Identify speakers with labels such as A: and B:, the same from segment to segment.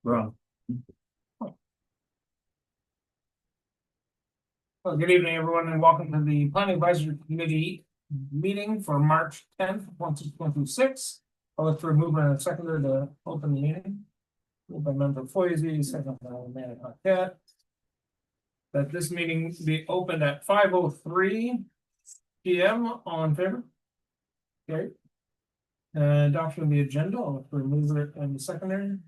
A: Wrong. Well, good evening, everyone, and welcome to the Planning Advisory Committee meeting for March 10th, 2026. I'll look for a mover and a seconder to open the meeting. Moved by Member Foisey, second by Amanda Paquette. That this meeting be opened at 5:03 p.m. All in favor? Okay. Adoption of the agenda. I'll look for a mover and a seconder.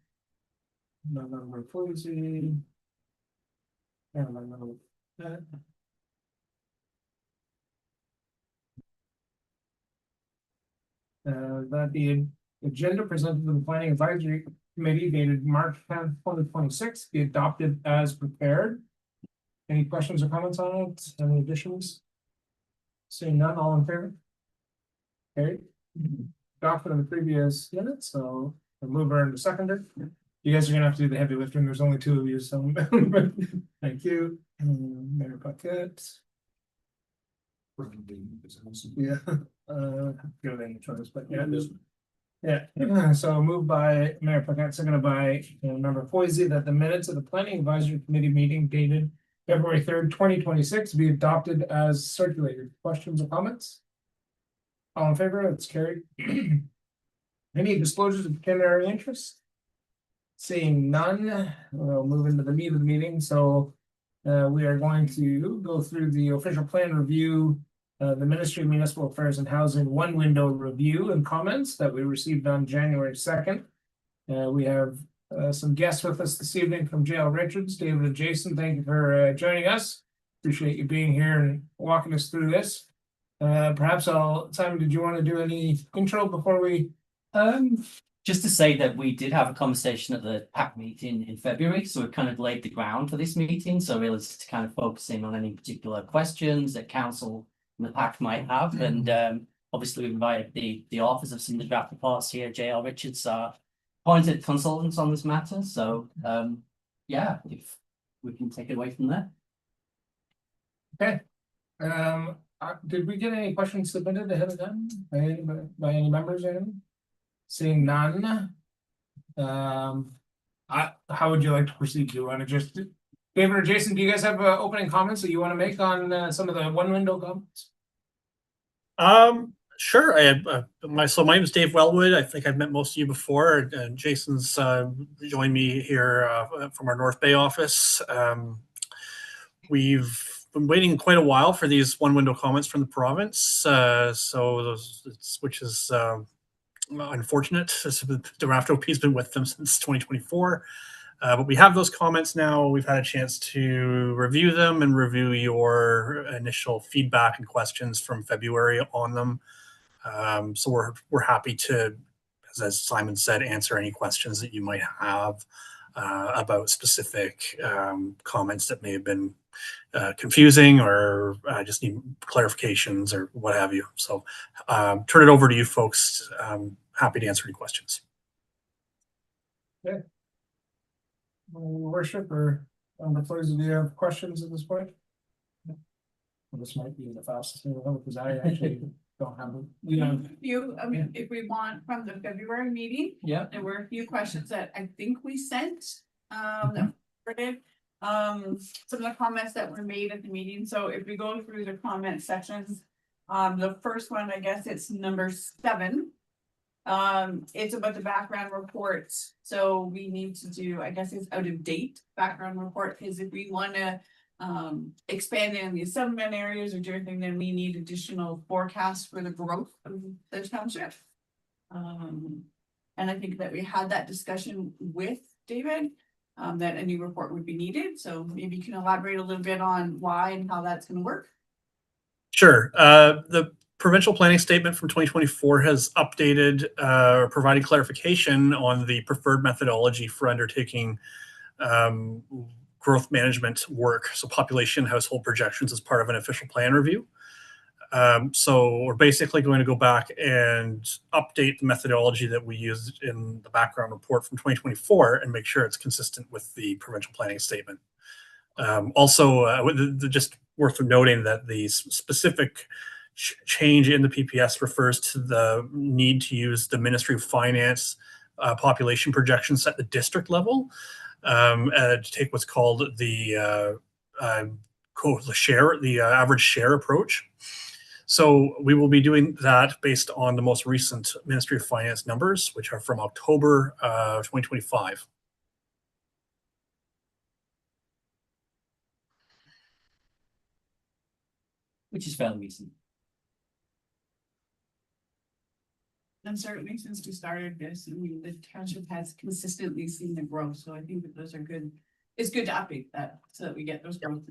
A: Member Foisey. And Member Paquette. That the agenda presented to the Planning Advisory Committee dated March 10th, 2026 be adopted as prepared. Any questions or comments on it? Any additions? Seeing none, all in favor? Okay. Adoption of the previous minutes, so a mover and a seconder. You guys are gonna have to do the heavy lifting. There's only two of you, so thank you. Mayor Paquette. Yeah. Good any choice, but yeah. So moved by Mayor Paquette, seconded by Member Foisey, that the minutes of the Planning Advisory Committee meeting dated February 3rd, 2026 be adopted as circulated. Questions or comments? All in favor? It's carried. Any disclosures of pecuniary interest? Seeing none, we'll move into the meat of the meeting. So we are going to go through the official plan review, the Ministry of Municipal Affairs and Housing one window review and comments that we received on January 2nd. We have some guests with us this evening from JL Richards. David and Jason, thank you for joining us. Appreciate you being here and walking us through this. Perhaps Simon, did you want to do any intro before we?
B: Just to say that we did have a conversation at the PAC meeting in February, so we kind of laid the ground for this meeting. So really it's to kind of focusing on any particular questions that council and the PAC might have. And obviously we invited the authors of some of the draft reports here, JL Richards, appointed consultants on this matter. So yeah, if we can take it away from there.
A: Okay. Did we get any questions submitted ahead of time by any members or anything? Seeing none, how would you like to proceed? Do you want to just, David or Jason, do you guys have opening comments that you want to make on some of the one window comments?
C: Sure. My name is Dave Wellwood. I think I've met most of you before. Jason's joined me here from our North Bay office. We've been waiting quite a while for these one window comments from the province, which is unfortunate. The raft OP has been with them since 2024, but we have those comments now. We've had a chance to review them and review your initial feedback and questions from February on them. So we're happy to, as Simon said, answer any questions that you might have about specific comments that may have been confusing or just need clarifications or what have you. So turn it over to you folks. Happy to answer any questions.
A: Okay. Worship or employees, do you have questions at this point? Well, this might be the fastest thing because I actually don't have them.
D: If we want from the February meeting,
B: Yeah,
D: there were a few questions that I think we sent. That were some of the comments that were made at the meeting. So if we go through the comment sections, the first one, I guess it's number 7. It's about the background reports. So we need to do, I guess it's out of date background report, because if we want to expand in the settlement areas or do anything, then we need additional forecasts for the growth of the township. And I think that we had that discussion with David, that a new report would be needed. So maybe you can elaborate a little bit on why and how that's going to work.
C: Sure. The provincial planning statement from 2024 has updated or provided clarification on the preferred methodology for undertaking growth management work. So population household projections as part of an official plan review. So we're basically going to go back and update the methodology that we used in the background report from 2024 and make sure it's consistent with the provincial planning statement. Also, just worth noting that the specific change in the PPS refers to the need to use the Ministry of Finance population projections at the district level, to take what's called the average share approach. So we will be doing that based on the most recent Ministry of Finance numbers, which are from October 2025.
B: Which is fairly recent.
D: And certainly since we started this, I mean, the township has consistently seen the growth, so I think that those are good. It's good to update that so that we get those growth.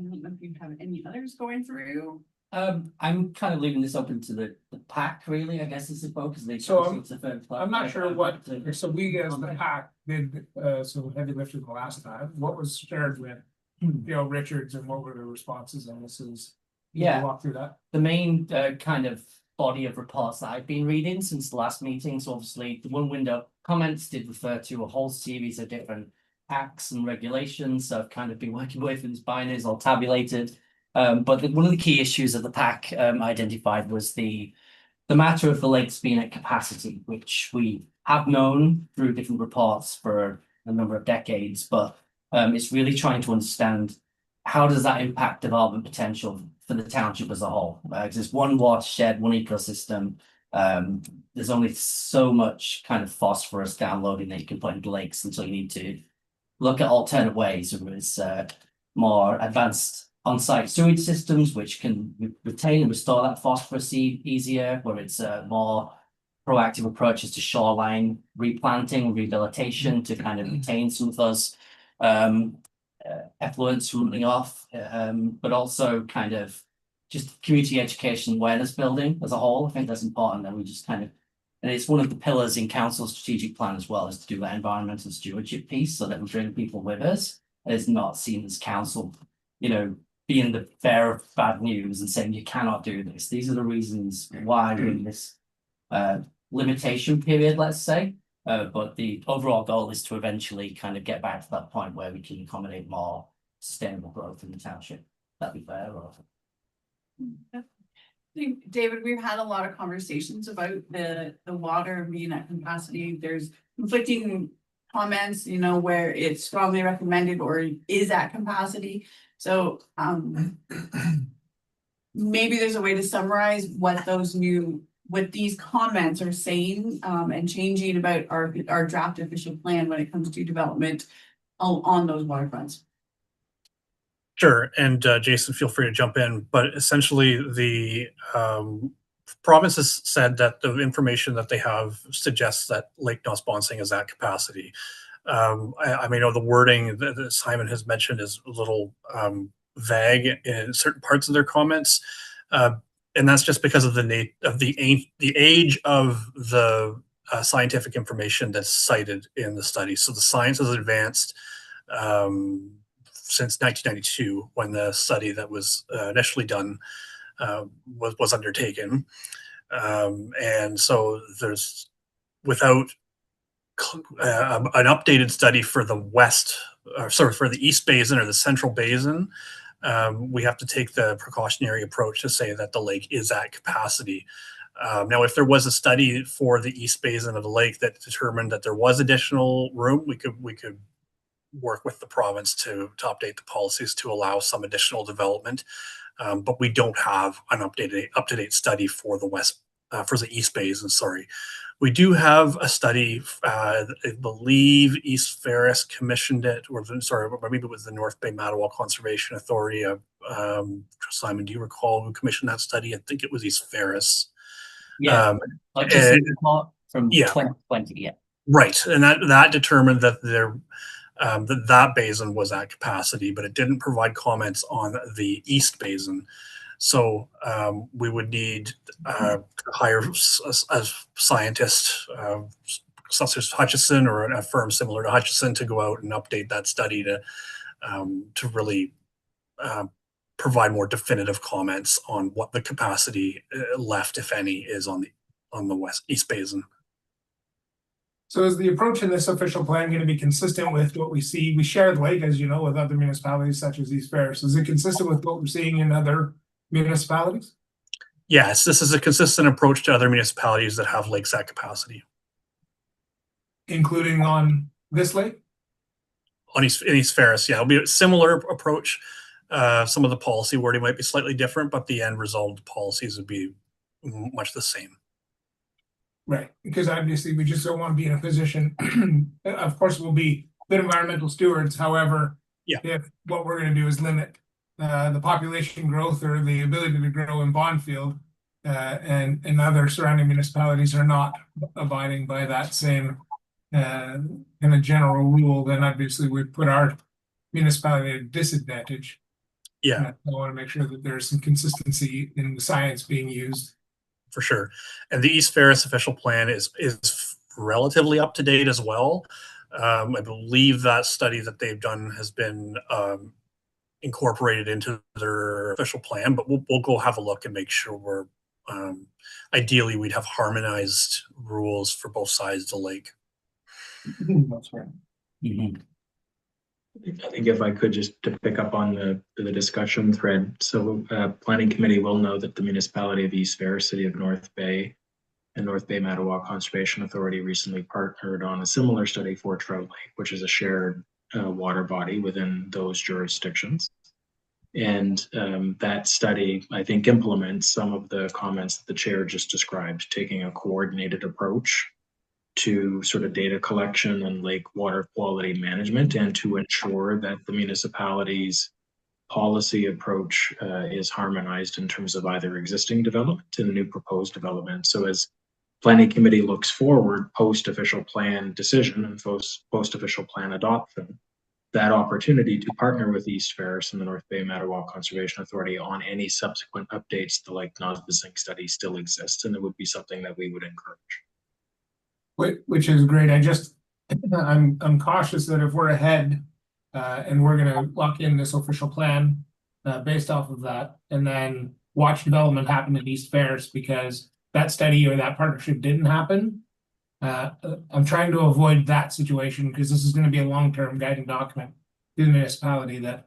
D: I don't know if you have any others going through.
B: I'm kind of leaving this open to the PAC, really, I guess, is the focus.
A: So I'm not sure what, so we as the PAC did, so heavy lifting the last time, what was shared with Gail Richards and what were the responses on this is?
B: Yeah.
A: Walk through that.
B: The main kind of body of reports that I've been reading since the last meeting, so obviously the one window comments did refer to a whole series of different acts and regulations. So I've kind of been working with these binaries all tabulated. But one of the key issues that the PAC identified was the matter of the lakes being at capacity, which we have known through different reports for a number of decades, but it's really trying to understand how does that impact development potential for the township as a whole. Because it's one watershed, one ecosystem. There's only so much kind of phosphorus downloading that you can put into lakes until you need to look at alternate ways, whether it's more advanced on-site sewage systems, which can retain and restore that phosphorus easier, where it's more proactive approaches to shoreline replanting, rehabilitation to kind of retain some of those effluents running off, but also kind of just community education awareness building as a whole. I think that's important that we just kind of, and it's one of the pillars in council's strategic plan as well, is to do that environmental stewardship piece so that we bring people with us. It's not seen as council, you know, being the bearer of bad news and saying you cannot do this. These are the reasons why we're in this limitation period, let's say. But the overall goal is to eventually kind of get back to that point where we can accommodate more sustainable growth in the township. That'd be fair.
D: I think, David, we've had a lot of conversations about the water being at capacity. There's conflicting comments, you know, where it's strongly recommended or is at capacity. So maybe there's a way to summarize what these comments are saying and changing about our draft official plan when it comes to development on those waterfronts.
C: Sure, and Jason, feel free to jump in. But essentially, the province has said that the information that they have suggests that Lake Nosbonsing is at capacity. I mean, the wording that Simon has mentioned is a little vague in certain parts of their comments, and that's just because of the age of the scientific information that's cited in the study. So the science has advanced since 1992, when the study that was initially done was undertaken, and so there's without an updated study for the for the East Basin or the Central Basin, we have to take the precautionary approach to say that the lake is at capacity. Now, if there was a study for the East Basin of the lake that determined that there was additional room, we could work with the province to update the policies to allow some additional development. But we don't have an up-to-date study for the East Basin. Sorry. We do have a study, I believe East Ferris commissioned it, or maybe it was the North Bay Mattawa Conservation Authority. Simon, do you recall who commissioned that study? I think it was East Ferris.
B: Yeah, from 2020, yeah.
C: Right, and that determined that that basin was at capacity, but it didn't provide comments on the East Basin. So we would need to hire a scientist, such as Hutchison or a firm similar to Hutchison, to go out and update that study to really provide more definitive comments on what the capacity left, if any, is on the East Basin.
A: So is the approach in this official plan going to be consistent with what we see? We share the lake, as you know, with other municipalities such as East Ferris. Is it consistent with what we're seeing in other municipalities?
C: Yes, this is a consistent approach to other municipalities that have lakes at capacity.
A: including on this lake?
C: In East Ferris, yeah, it'll be a similar approach. Some of the policy wording might be slightly different, but the end result of the policies would be much the same.
A: Right, because obviously we just don't want to be in a position, of course, we'll be good environmental stewards, however.
C: Yeah.
A: If what we're gonna do is limit the population growth or the ability to grow in Bondfield. And other surrounding municipalities are not abiding by that same kind of general rule, then obviously we put our municipality at a disadvantage.
C: Yeah,
A: I want to make sure that there's some consistency in the science being used.
C: for sure. And the East Ferris official plan is relatively up to date as well. I believe that study that they've done has been incorporated into their official plan, but we'll go have a look and make sure we're ideally we'd have harmonized rules for both sides of the lake.
A: That's right.
B: Mhm.
E: I think if I could just to pick up on the discussion thread. So planning committee will know that the municipality of East Ferris, city of North Bay, and North Bay Mattawa Conservation Authority recently partnered on a similar study for Trout Lake, which is a shared water body within those jurisdictions. And that study, I think, implements some of the comments that the chair just described, taking a coordinated approach to sort of data collection and lake water quality management, and to ensure that the municipality's policy approach is harmonized in terms of either existing development and new proposed development. So as planning committee looks forward post official plan decision and post official plan adoption, that opportunity to partner with East Ferris and the North Bay Mattawa Conservation Authority on any subsequent updates to the Lake Nosbizink study still exists, and it would be something that we would encourage.
A: Which is great. I'm cautious that if we're ahead, and we're gonna lock in this official plan, based off of that, and then watch development happen in East Ferris because that study or that partnership didn't happen. I'm trying to avoid that situation because this is gonna be a long-term guiding document to the municipality that,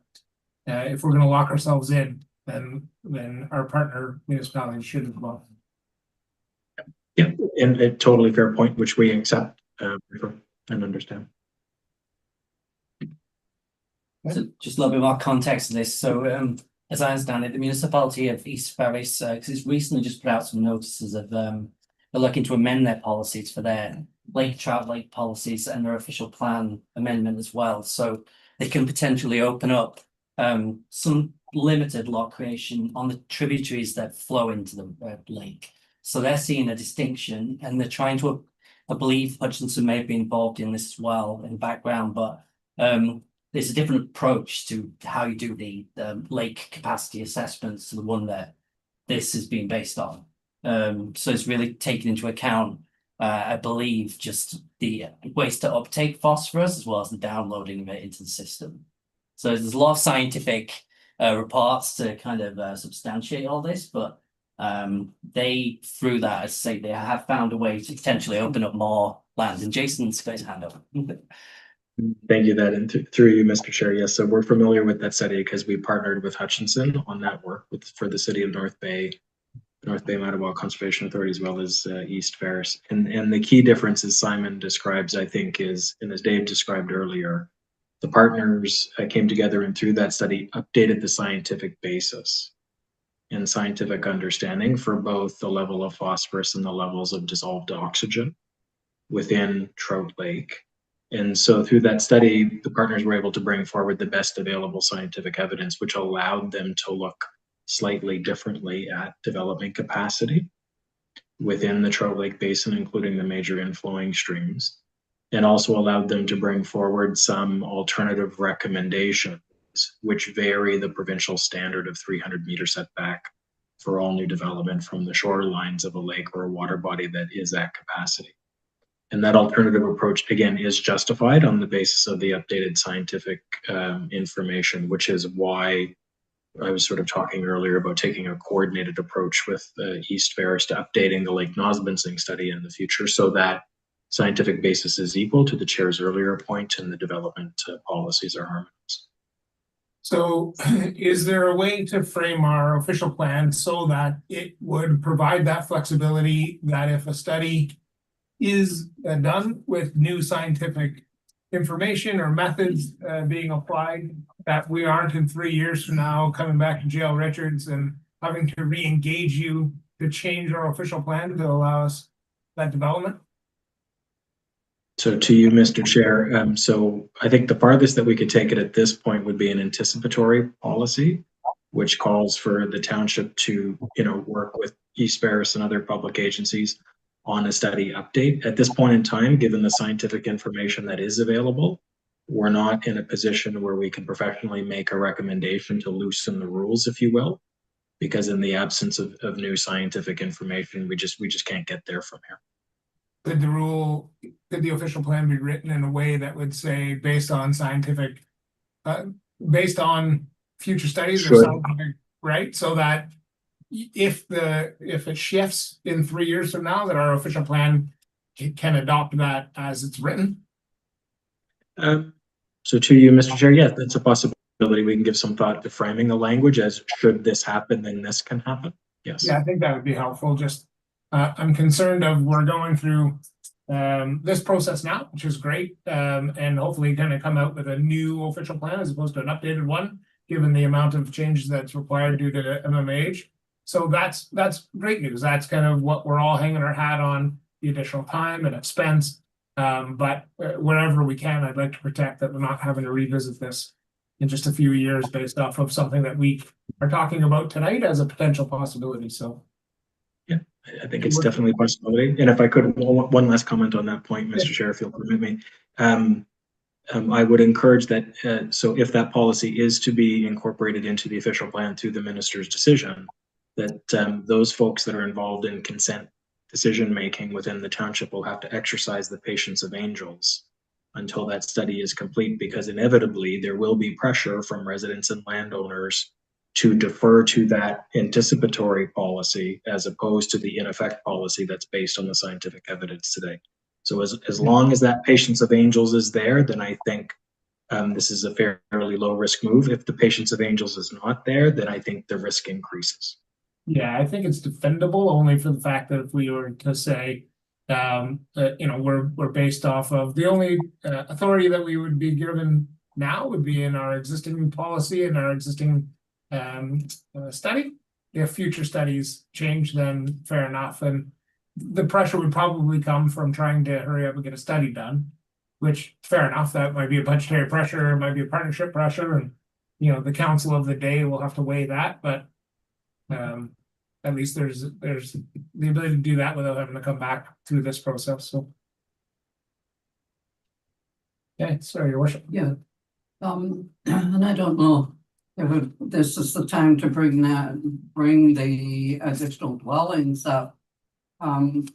A: if we're gonna lock ourselves in, then our partner municipality should as well.
E: Yeah, and a totally fair point, which we accept and understand.
B: So just a little bit more context to this. So as I understand it, the municipality of East Ferris, because it's recently just put out some notices of they're looking to amend their policies for their lake trout lake policies and their official plan amendment as well. So they can potentially open up some limited lot creation on the tributaries that flow into the lake. So they're seeing a distinction, and they're trying to, I believe Hutchinson may have been involved in this as well in the background, but there's a different approach to how you do the lake capacity assessments to the one that this is being based on. So it's really taken into account, I believe, just the ways to uptake phosphorus as well as the downloading of it into the system. So there's a lot of scientific reports to kind of substantiate all this, but they, through that, as I say, they have found a way to potentially open up more land. And Jason's got his hand up.
E: Thank you, that, and through you, Mr. Chair. Yes, so we're familiar with that study because we partnered with Hutchinson on that work for the city of North Bay Mattawa Conservation Authority, as well as East Ferris. And the key difference, as Simon describes, I think, is, and as Dave described earlier, the partners came together and through that study updated the scientific basis and scientific understanding for both the level of phosphorus and the levels of dissolved oxygen within Trout Lake. And so through that study, the partners were able to bring forward the best available scientific evidence, which allowed them to look slightly differently at development capacity within the Trout Lake Basin, including the major inflowing streams, and also allowed them to bring forward some alternative recommendations which vary the provincial standard of 300-meter setback for all new development from the shorelines of a lake or a water body that is at capacity. And that alternative approach, again, is justified on the basis of the updated scientific information, which is why I was sort of talking earlier about taking a coordinated approach with East Ferris to updating the Lake Nosbizink study in the future so that scientific basis is equal to the chair's earlier point and the development policies are harmonized.
A: So is there a way to frame our official plan so that it would provide that flexibility that if a study is done with new scientific information or methods being applied, that we aren't in 3 years from now coming back to jail Richards and having to re-engage you to change our official plan to allow us that development?
E: So to you, Mr. Chair, so I think the farthest that we could take it at this point would be an anticipatory policy, which calls for the township to, work with East Ferris and other public agencies on a study update. At this point in time, given the scientific information that is available, we're not in a position where we can professionally make a recommendation to loosen the rules, if you will, because in the absence of new scientific information, we just can't get there from here.
A: Could the official plan be written in a way that would say based on future studies or
E: Sure.
A: scientific, right? So that if it shifts in 3 years from now, that our official plan can adopt that as it's written?
E: So to you, Mr. Chair, yes, that's a possibility. We can give some thought to framing the language as should this happen, then this can happen. Yes.
A: Yeah, I think that would be helpful. Just, I'm concerned we're going through this process now, which is great, and hopefully gonna come out with a new official plan as opposed to an updated one, given the amount of changes that's required due to MMH. So that's great news. That's kind of what we're all hanging our hat on, the additional time and expense. But wherever we can, I'd like to protect that we're not having to revisit this in just a few years based off of something that we are talking about tonight as a potential possibility. So
E: I think it's definitely a possibility. And if I could, one last comment on that point, Mr. Chair, if you'll permit me. I would encourage that, so if that policy is to be incorporated into the official plan through the minister's decision, that those folks that are involved in consent decision-making within the township will have to exercise the patience of angels until that study is complete, because inevitably there will be pressure from residents and landowners to defer to that anticipatory policy as opposed to the in effect policy that's based on the scientific evidence today. So as long as that patience of angels is there, then I think this is a fairly low risk move. If the patience of angels is not there, then I think the risk increases.
A: Yeah, I think it's defendable only for the fact that if we were to say, we're based off of the only authority that we would be given now would be in our existing policy and our existing study. If future studies change, then fair enough. And the pressure would probably come from trying to hurry up and get a study done, which fair enough, that might be a budgetary pressure, it might be a partnership pressure, and the council of the day will have to weigh that, but at least there's the ability to do that without having to come back through this process. So okay, sorry, your worship.
F: Yeah. And I don't know if this is the time to bring the additional dwellings up. And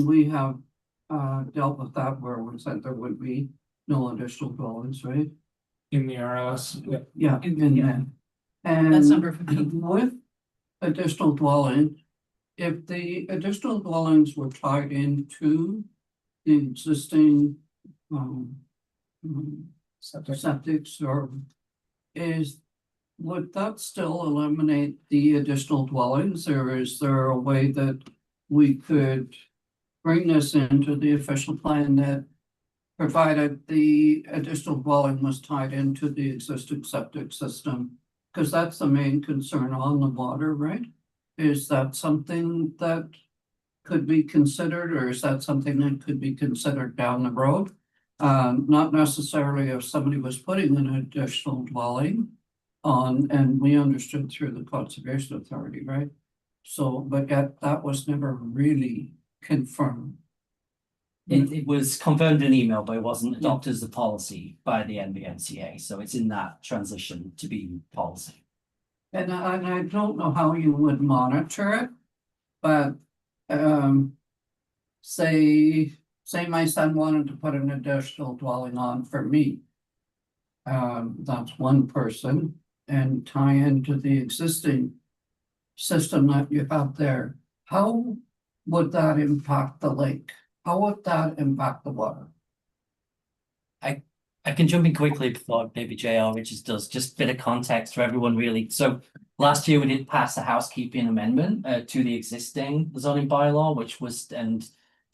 F: we have dealt with that where we said there would be no additional dwellings, right?
A: In the RLS, yeah.
F: Yeah, and
D: That's number 15.
F: with additional dwelling, if the additional dwellings were tied into the existing septics, or would that still eliminate the additional dwellings, or is there a way that we could bring this into the official plan that provided the additional dwelling was tied into the existing septic system? Because that's the main concern on the water, right? Is that something that could be considered, or is that something that could be considered down the road? Not necessarily if somebody was putting an additional dwelling on, and we understood through the Conservation Authority, right? So, but that was never really confirmed.
B: It was confirmed in email, but it wasn't adopted as a policy by the NBNCA, so it's in that transition to be policy.
F: And I don't know how you would monitor it, but say my son wanted to put an additional dwelling on for me. That's one person, and tie into the existing system that you have there. How would that impact the lake? How would that impact the water?
B: I I can jump in quickly before maybe JR Richards does, just a bit of context for everyone really. So last year we did pass a housekeeping amendment to the existing zoning bylaw, which was, and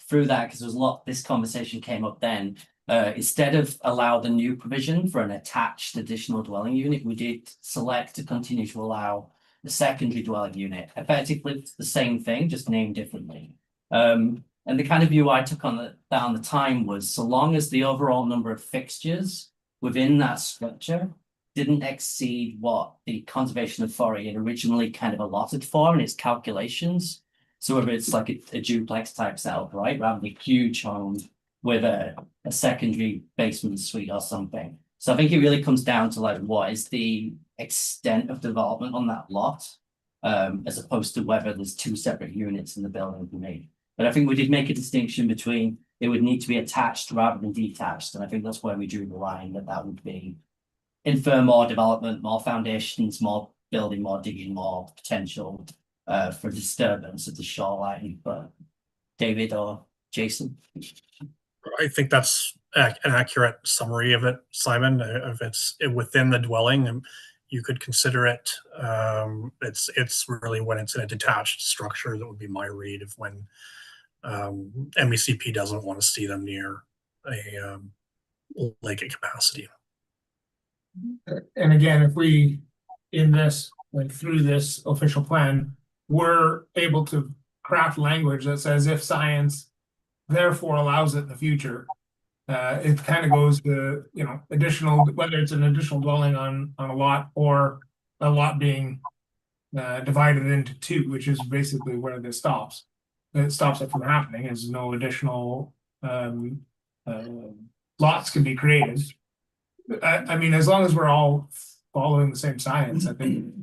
B: through that, because there was a lot, this conversation came up then, instead of allow the new provision for an attached additional dwelling unit, we did select to continue to allow the secondary dwelling unit. Effectively, it's the same thing, just named differently. And the kind of view I took on that at the time was, so long as the overall number of fixtures within that structure didn't exceed what the Conservation Authority had originally kind of allotted for in its calculations. So whether it's like a duplex type setup, right, rather than a huge home with a secondary basement suite or something. So I think it really comes down to like, what is the extent of development on that lot, as opposed to whether there's two separate units in the building for me. But I think we did make a distinction between it would need to be attached rather than detached. And I think that's where we drew the line, that would be infer more development, more foundations, more building, more digging, more potential for disturbance of the shoreline. But David or Jason?
C: I think that's an accurate summary of it, Simon. If it's within the dwelling, and you could consider it. It's really when it's in a detached structure that would be my read of when MECP doesn't want to see them near a lake at capacity.
A: And again, if we, in this, like through this official plan, we're able to craft language that says if science therefore allows it in the future, it kind of goes to, you know, additional, whether it's an additional dwelling on a lot or a lot being divided into two, which is basically where this stops. It stops it from happening, is no additional lots can be created. I mean, as long as we're all following the same science, I think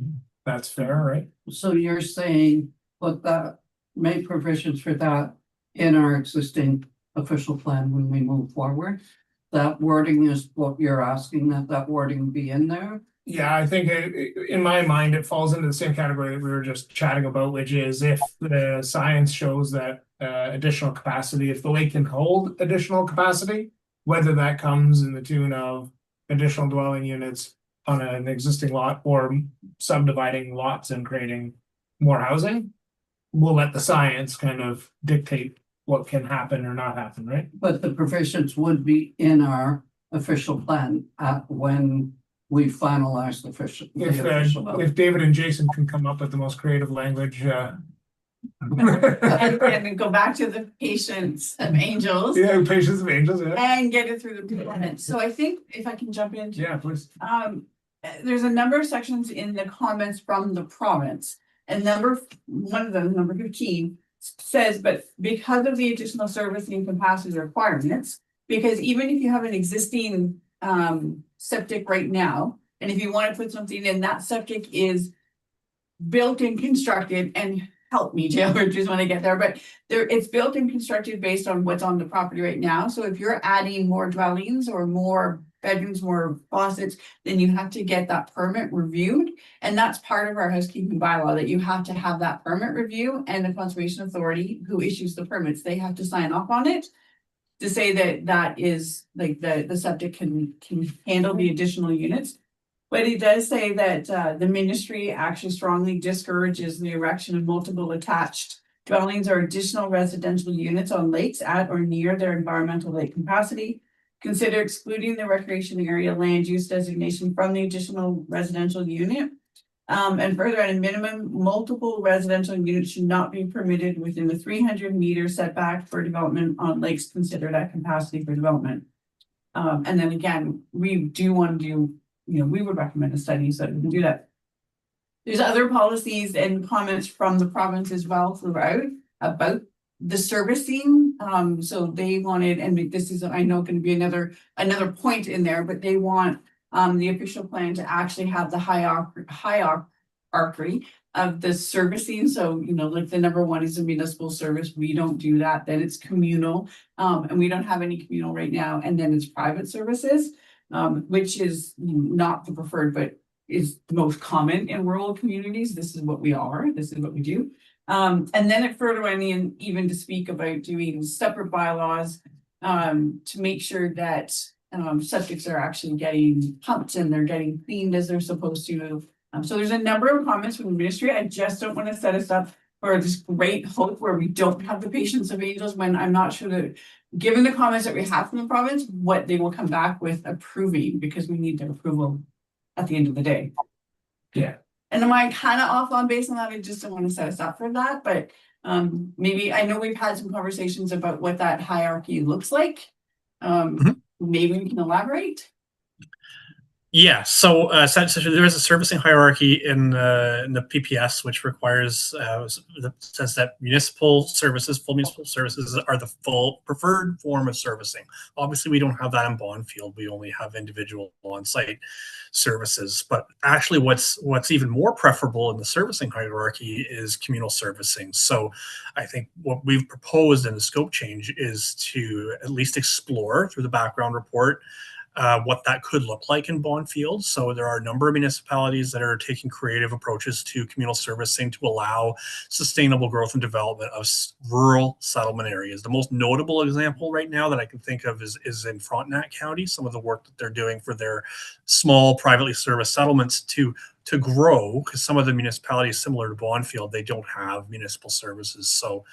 A: that's fair, right?
F: So you're saying put that, make provisions for that in our existing official plan when we move forward? That wording is what you're asking, that wording be in there?
A: Yeah, I think in my mind, it falls into the same category that we were just chatting about, which is if the science shows that additional capacity, if the lake can hold additional capacity, whether that comes in the tune of additional dwelling units on an existing lot or subdividing lots and creating more housing, we'll let the science kind of dictate what can happen or not happen, right?
F: But the provisions would be in our official plan when we finalize the official.
A: If David and Jason can come up with the most creative language,
D: And then go back to the patience of angels.
A: Yeah, patience of angels, yeah.
D: And get it through the department. So I think if I can jump in.
A: Yeah, please.
D: There's a number of sections in the comments from the province. And one of them, number 15, says, but because of the additional servicing capacity requirements, because even if you have an existing septic right now, and if you want to put something in, that septic is built and constructed, and help me, Taylor, just when I get there, but it's built and constructed based on what's on the property right now. So if you're adding more dwellings or more bedrooms, more faucets, then you have to get that permit reviewed. And that's part of our housekeeping bylaw, that you have to have that permit review, and the Conservation Authority who issues the permits, they have to sign off on it to say that that is like the septic can handle the additional units. But it does say that the ministry actually strongly discourages the erection of multiple attached dwellings or additional residential units on lakes at or near their environmental lake capacity. Consider excluding the recreation area land use designation from the additional residential unit. And further, at a minimum, multiple residential units should not be permitted within the 300-meter setback for development on lakes considered at capacity for development. And then again, we do want to do, we would recommend a study so that we can do that. There's other policies and comments from the province as well throughout about the servicing. So they wanted, and this is, I know, going to be another point in there, but they want the official plan to actually have the hierarchy of the servicing. So, like the number one is a municipal service. We don't do that. Then it's communal, and we don't have any communal right now. And then it's private services, which is not the preferred, but is the most common in rural communities. This is what we are. This is what we do. And then it further went in even to speak about doing separate bylaws to make sure that septics are actually getting pumped and they're getting cleaned as they're supposed to. So there's a number of comments from the ministry. I just don't want to set us up for this great hope where we don't have the patience of angels when I'm not sure that, given the comments that we have from the province, what they will come back with approving, because we need their approval at the end of the day.
A: Yeah.
D: And am I kind of off on base on that? I just don't want to set us up for that, but maybe, I know we've had some conversations about what that hierarchy looks like. Maybe we can elaborate.
C: Yeah, so essentially there is a servicing hierarchy in the PPS, which requires that says that municipal services, full municipal services, are the full preferred form of servicing. Obviously, we don't have that in Bonfield. We only have individual on-site services. But actually, what's even more preferable in the servicing hierarchy is communal servicing. So, I think what we've proposed in the scope change is to at least explore through the background report what that could look like in Bonfield. So there are a number of municipalities that are taking creative approaches to communal servicing to allow sustainable growth and development of rural settlement areas. The most notable example right now that I can think of is in Frontenac County, some of the work that they're doing for their small privately serviced settlements to grow, because some of the municipalities similar to Bonfield, they don't have municipal services. So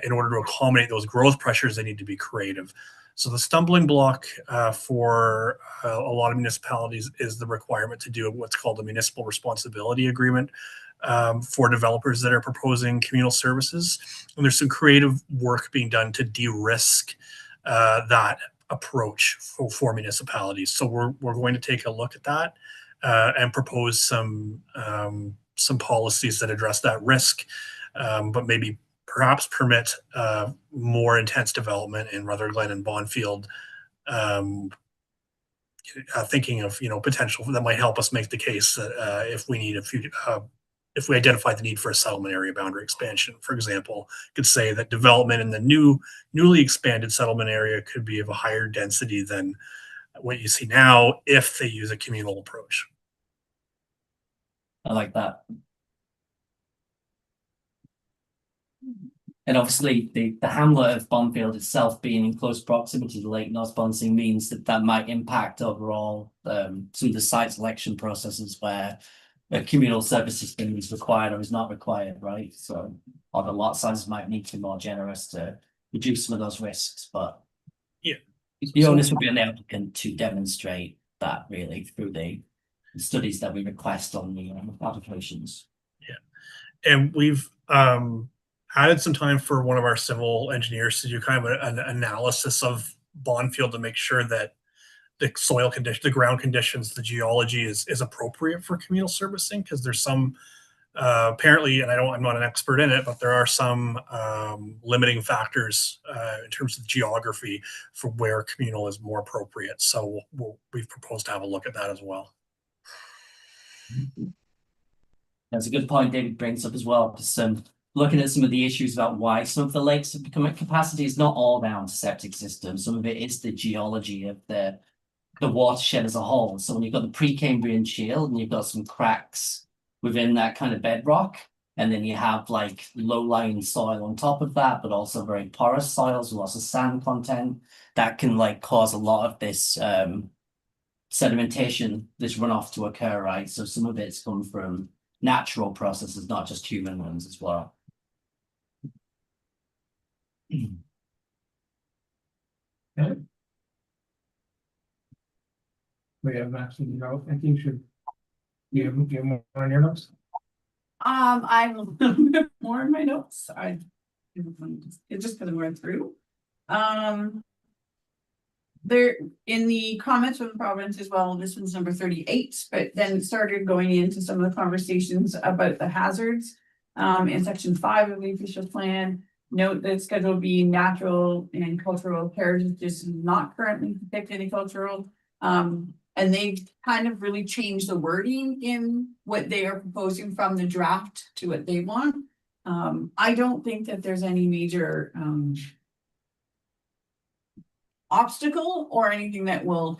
C: in order to accommodate those growth pressures, they need to be creative. So the stumbling block for a lot of municipalities is the requirement to do what's called a municipal responsibility agreement for developers that are proposing communal services. And there's some creative work being done to de-risk that approach for municipalities. So we're going to take a look at that and propose some policies that address that risk, but maybe perhaps permit more intense development in Rutherglen and Bonfield, thinking of potential that might help us make the case that if we need if we identify the need for a settlement area boundary expansion, for example, could say that development in the newly expanded settlement area could be of a higher density than what you see now if they use a communal approach.
B: I like that. And obviously, the hamlet of Bonfield itself being in close proximity to Lake North Bonsing means that might impact overall some of the site selection processes where a communal service system is required or is not required, right? So, or the lot sizes might need to be more generous to reduce some of those risks. But
C: yeah,
B: the onus would be on the applicant to demonstrate that really through the studies that we request on the applications.
C: Yeah, and we've added some time for one of our civil engineers to do kind of an analysis of Bonfield to make sure that the soil condition, the ground conditions, the geology is appropriate for communal servicing, because there's some apparently, and I'm not an expert in it, but there are some limiting factors in terms of geography for where communal is more appropriate. So we've proposed to have a look at that as well.
B: That's a good point David brings up as well, because looking at some of the issues about why some of the lakes have become at capacity is not all down to septic systems. Some of it is the geology of the watershed as a whole. So when you've got the Precambrian shield and you've got some cracks within that kind of bedrock, and then you have like low-lying soil on top of that, but also very porous soils with lots of sand content, that can like cause a lot of this sedimentation, this runoff to occur, right? So some of it's come from natural processes, not just human ones as well.
A: Okay. We have actually, I think you should. You have more on your notes?
D: I have a little bit more in my notes. It's just because I'm going through. There in the comments from the province as well, this one's number 38, but then started going into some of the conversations about the hazards. In section 5 of the official plan, note that Schedule B natural and cultural heritage is not currently depict any cultural. And they kind of really changed the wording in what they are proposing from the draft to what they want. I don't think that there's any major obstacle or anything that will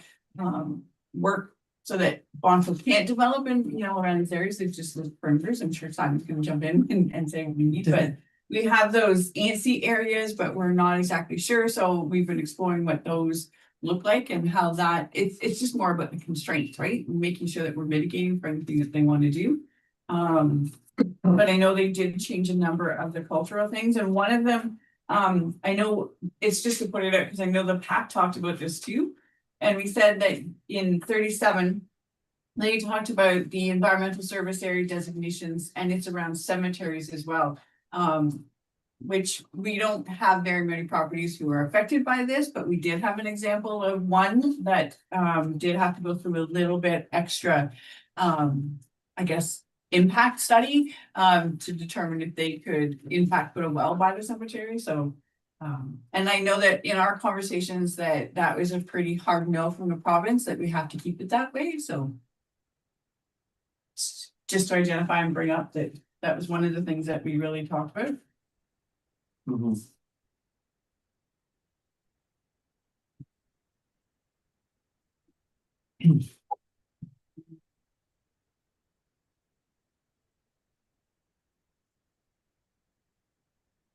D: work so that Bonfield can't develop in around these areas. There's just those perimeters. I'm sure Simon's going to jump in and say what we need, but we have those antsy areas, but we're not exactly sure. So we've been exploring what those look like and how that, it's just more about the constraints, right? Making sure that we're mitigating for anything that they want to do. But I know they did change a number of the cultural things, and one of them, I know it's just to put it out, because I know the PAC talked about this too. And we said that in 37, they talked about the environmental service area designations, and it's around cemeteries as well. Which we don't have very many properties who are affected by this, but we did have an example of one that did have to go through a little bit extra, I guess, impact study to determine if they could in fact put a well by the cemetery. So and I know that in our conversations that was a pretty hard no from the province, that we have to keep it that way. So just to identify and bring up that that was one of the things that we really talked about.
B: Mhm.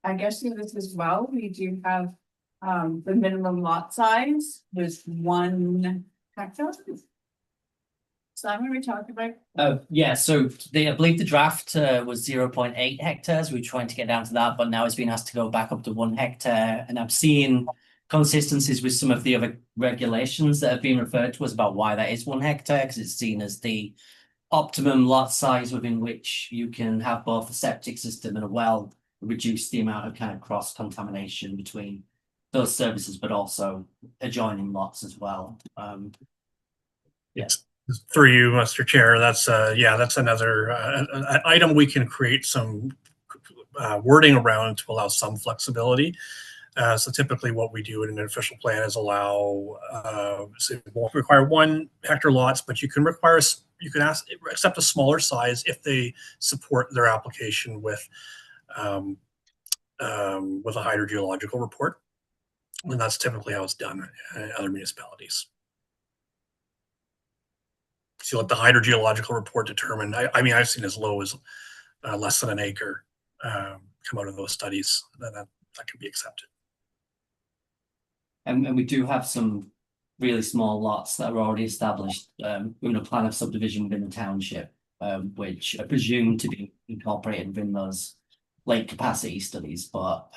D: I guess in this as well, we do have the minimum lot size was 1 hectare. So I'm gonna be talking about.
B: Yeah, so I believe the draft was 0.8 hectares. We were trying to get down to that, but now it's been asked to go back up to 1 hectare. And I'm seeing consistencies with some of the other regulations that have been referred to as about why that is 1 hectare, because it's seen as the optimum lot size within which you can have both a septic system and a well, reduce the amount of kind of cross contamination between those services, but also adjoining lots as well.
C: Yes. Through you, Mr. Chair, that's that's another item we can create some wording around to allow some flexibility. So typically what we do in an official plan is allow, so it won't require 1 hectare lots, but you can accept a smaller size if they support their application with a hydrogeological report. And that's typically how it's done in other municipalities. So let the hydrogeological report determine, I mean, I've seen as low as less than an acre come out of those studies, that can be accepted.
B: And we do have some really small lots that are already established in a plan of subdivision within the township, which are presumed to be incorporated within those lake capacity studies, but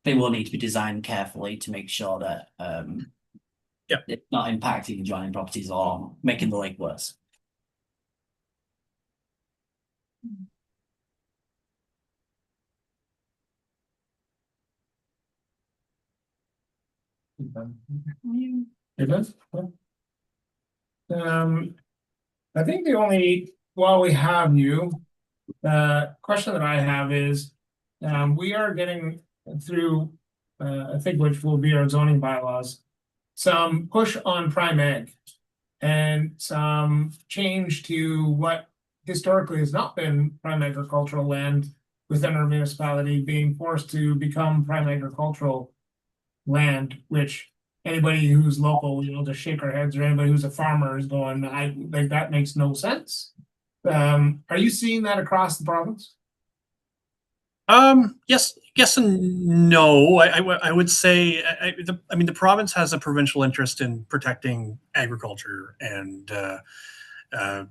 B: they will need to be designed carefully to make sure that it's not impacting adjoining properties or making the lake worse.
A: It does. I think the only, while we have you, question that I have is, we are getting through, I think which will be our zoning bylaws, some push on prime ag and some change to what historically has not been prime agricultural land within our municipality being forced to become prime agricultural land, which anybody who's local, will just shake our heads, or anybody who's a farmer is going, that makes no sense. Are you seeing that across the province?
C: Yes and no. I would say, I mean, the province has a provincial interest in protecting agriculture and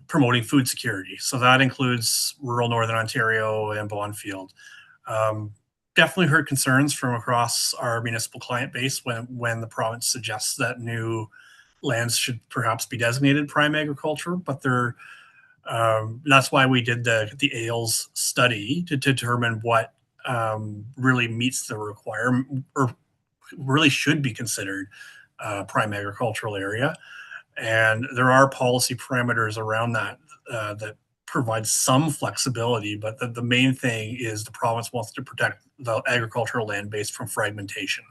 C: promoting food security. So that includes rural Northern Ontario and Bonfield. Definitely heard concerns from across our municipal client base when the province suggests that new lands should perhaps be designated prime agriculture, but that's why we did the AILS study to determine what really meets the requirement or really should be considered prime agricultural area. And there are policy parameters around that that provide some flexibility, but the main thing is the province wants to protect the agricultural land base from fragmentation.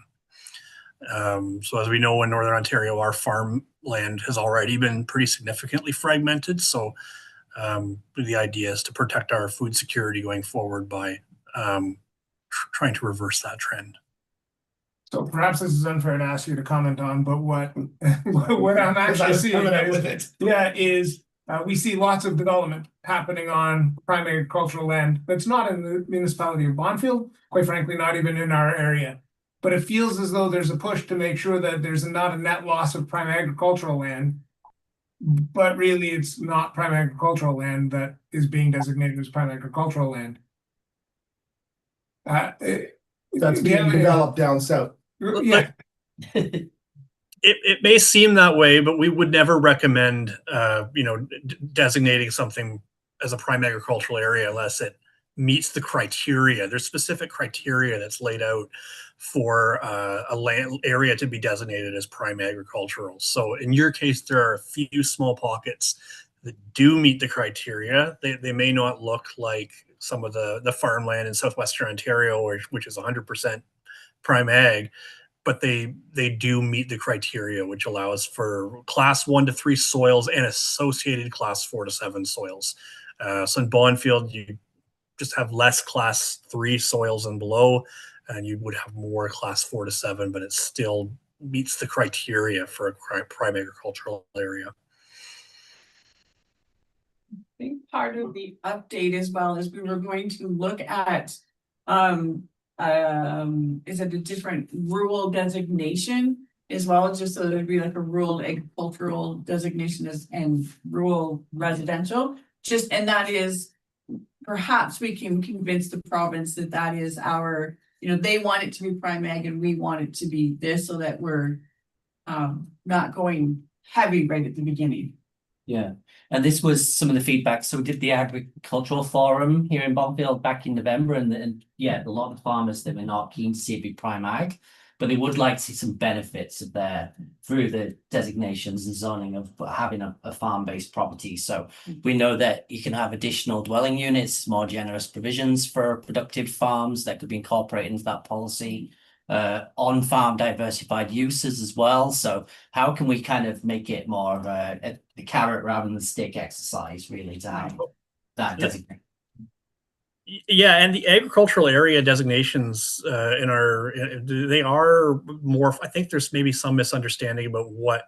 C: So as we know, in Northern Ontario, our farmland has already been pretty significantly fragmented. So the idea is to protect our food security going forward by trying to reverse that trend.
A: So perhaps this is unfair to ask you to comment on, but what I'm actually seeing is we see lots of development happening on prime agricultural land that's not in the municipality of Bonfield, quite frankly, not even in our area. But it feels as though there's a push to make sure that there's not a net loss of prime agricultural land. But really, it's not prime agricultural land that is being designated as prime agricultural land.
G: That's being developed down south.
A: Yeah,
C: It may seem that way, but we would never recommend, designating something as a prime agricultural area unless it meets the criteria. There's specific criteria that's laid out for a land area to be designated as prime agricultural. So in your case, there are a few small pockets that do meet the criteria. They may not look like some of the farmland in southwestern Ontario, which is 100% prime ag, but they do meet the criteria, which allows for class 1 to 3 soils and associated class 4 to 7 soils. So in Bonfield, you just have less class 3 soils and below, and you would have more class 4 to 7, but it still meets the criteria for a prime agricultural area.
D: I think part of the update as well is we were going to look at, is it a different rural designation as well, just so there'd be like a rural agricultural designation and rural residential, and that is, perhaps we can convince the province that that is our, they want it to be prime ag and we want it to be this, so that we're not going heavy right at the beginning.
B: Yeah, and this was some of the feedback. So we did the agricultural forum here in Bonfield back in November, and yeah, a lot of farmers that were not keen to see it be prime ag, but they would like to see some benefits of there through the designations and zoning of having a farm-based property. So we know that you can have additional dwelling units, more generous provisions for productive farms that could be incorporated into that policy. On-farm diversified uses as well. So how can we kind of make it more of a carrot rather than the stick exercise, really, to have that designation?
C: Yeah, and the agricultural area designations they are more, I think there's maybe some misunderstanding about what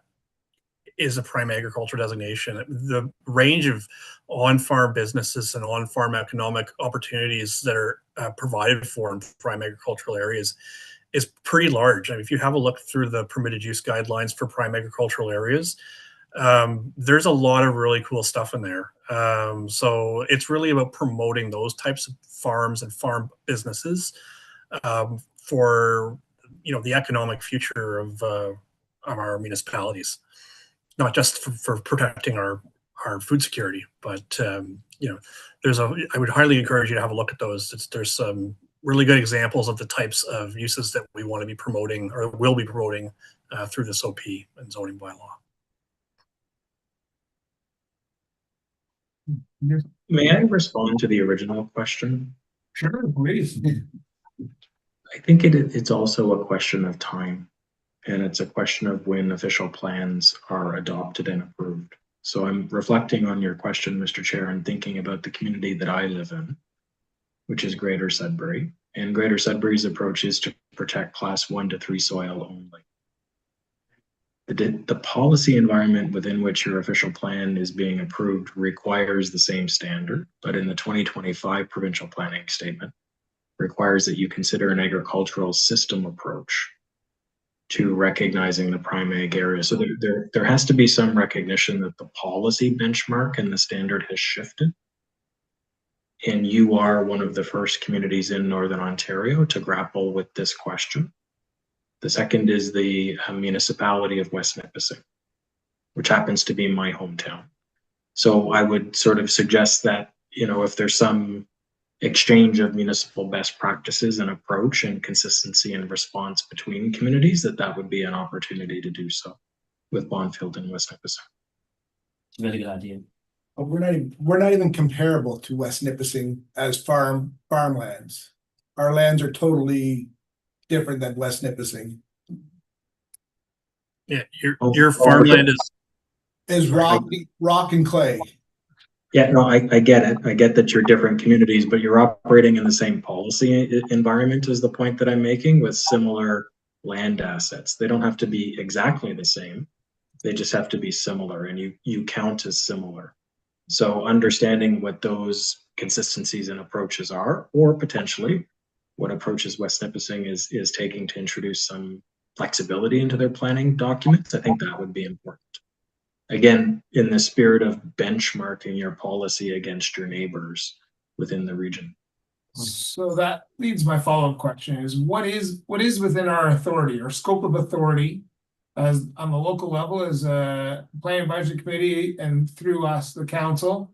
C: is a prime agriculture designation. The range of on-farm businesses and on-farm economic opportunities that are provided for in prime agricultural areas is pretty large. I mean, if you have a look through the permitted use guidelines for prime agricultural areas, there's a lot of really cool stuff in there. So it's really about promoting those types of farms and farm businesses for the economic future of our municipalities, not just for protecting our food security, but I would highly encourage you to have a look at those. There's some really good examples of the types of uses that we want to be promoting or will be promoting through this OP and zoning bylaw.
E: May I respond to the original question?
A: sure, please.
E: I think it's also a question of time, and it's a question of when official plans are adopted and approved. So I'm reflecting on your question, Mr. Chair, and thinking about the community that I live in, which is Greater Sudbury. And Greater Sudbury's approach is to protect class 1 to 3 soil only. The policy environment within which your official plan is being approved requires the same standard, but in the 2025 provincial planning statement requires that you consider an agricultural system approach to recognizing the prime ag area. So there has to be some recognition that the policy benchmark and the standard has shifted. And you are one of the first communities in Northern Ontario to grapple with this question. The second is the municipality of West Nipissing, which happens to be my hometown. So I would sort of suggest that, if there's some exchange of municipal best practices and approach and consistency and response between communities, that would be an opportunity to do so with Bonfield and West Nipissing.
B: It's a really good idea.
G: We're not even comparable to West Nipissing as farmlands. Our lands are totally different than West Nipissing.
C: Yeah, your farmland
G: Is rock and clay.
E: Yeah, no, I get it. I get that you're different communities, but you're operating in the same policy environment is the point that I'm making, with similar land assets. They don't have to be exactly the same. They just have to be similar, and you count as similar. So understanding what those consistencies and approaches are, or potentially what approaches West Nipissing is taking to introduce some flexibility into their planning documents, I think that would be important. Again, in the spirit of benchmarking your policy against your neighbors within the region.
A: So that leads my follow-up question is what is within our authority or scope of authority as on the local level as a planning advisory committee and through us, the council?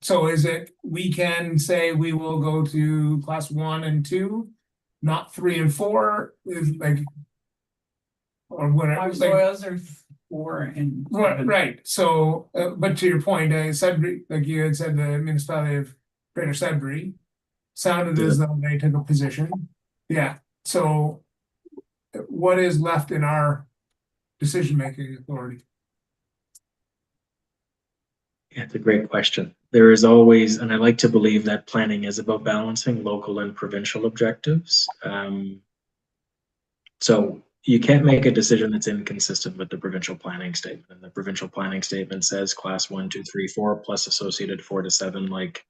A: So is it, we can say we will go to class 1 and 2, not 3 and 4, is like, or whatever,
D: Our
A: like,
D: soils are 4 and.
A: right, so, but to your point, Sudbury, like you had said, the municipality of Greater Sudbury sounded as though they took a position, yeah, so what is left in our decision-making authority?
E: Yeah, it's a great question. There is always, and I like to believe that planning is about balancing local and provincial objectives. So you can't make a decision that's inconsistent with the provincial planning statement. And the provincial planning statement says class 1, 2, 3, 4 plus associated 4 to 7, like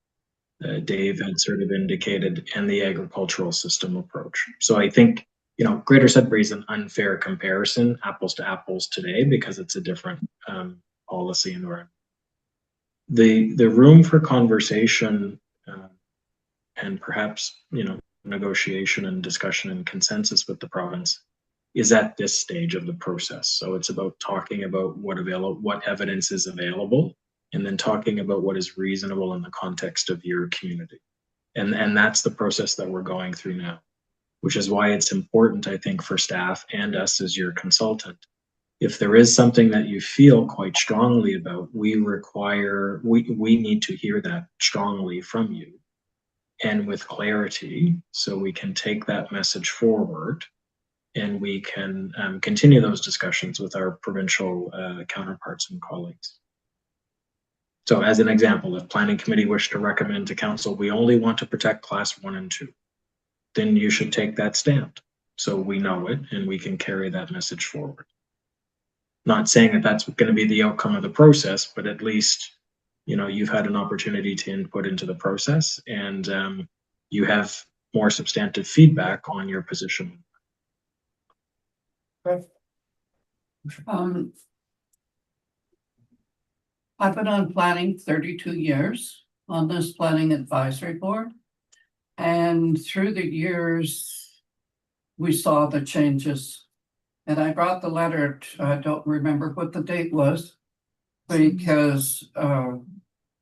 E: Dave had sort of indicated, and the agricultural system approach. So I think, you know, Greater Sudbury is an unfair comparison, apples to apples today, because it's a different policy environment. The room for conversation and perhaps, you know, negotiation and discussion and consensus with the province is at this stage of the process. So it's about talking about what evidence is available, and then talking about what is reasonable in the context of your community. And that's the process that we're going through now, which is why it's important, I think, for staff and us as your consultant. If there is something that you feel quite strongly about, we need to hear that strongly from you and with clarity, so we can take that message forward and we can continue those discussions with our provincial counterparts and colleagues. So as an example, if planning committee wish to recommend to council, we only want to protect class 1 and 2, then you should take that stand. So we know it and we can carry that message forward. Not saying that that's going to be the outcome of the process, but at least, you know, you've had an opportunity to input into the process, and you have more substantive feedback on your position.
F: I've been on planning 32 years on this planning advisory board. And through the years, we saw the changes. And I brought the letter, I don't remember what the date was, because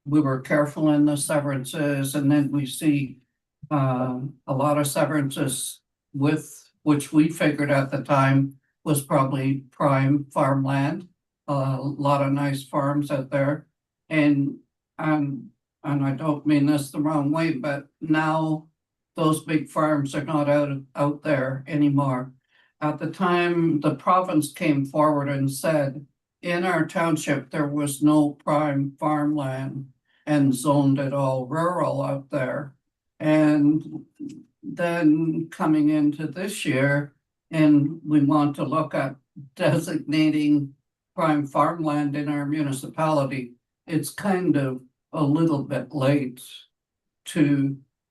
F: we were careful in the severances, and then we see a lot of severances with which we figured at the time was probably prime farmland, a lot of nice farms out there. And I don't mean this the wrong way, but now those big farms are not out there anymore. At the time, the province came forward and said, in our township, there was no prime farmland and zoned it all rural out there. And then coming into this year, and we want to look at designating prime farmland in our municipality, it's kind of a little bit late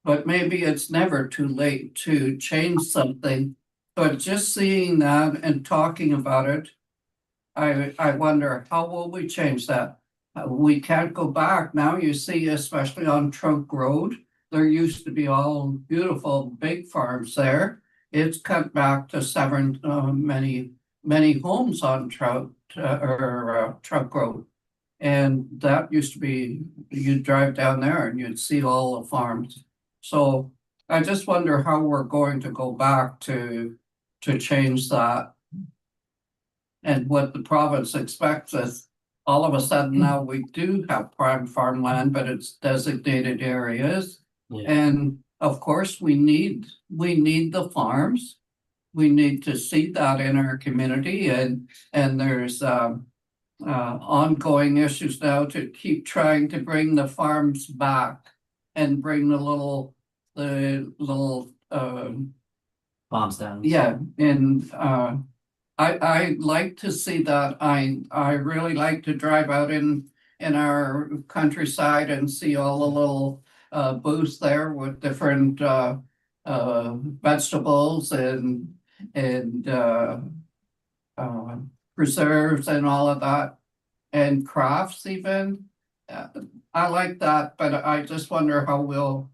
F: but maybe it's never too late to change something. But just seeing that and talking about it, I wonder, how will we change that? We can't go back. Now you see, especially on Trunk Road, there used to be all beautiful big farms there. It's cut back to many homes on Trunk Road. And that used to be, you'd drive down there and you'd see all the farms. So I just wonder how we're going to go back to change that. And what the province expects is, all of a sudden now we do have prime farmland, but it's designated areas. Yeah. And of course we need the farms. We need to see that in our community, and there's ongoing issues now to keep trying to bring the farms back and bring the little
B: farms down.
F: Yeah, and I like to see that. I really like to drive out in our countryside and see all the little booths there with different vegetables and preserves and all of that, and crafts even. I like that, but I just wonder how we'll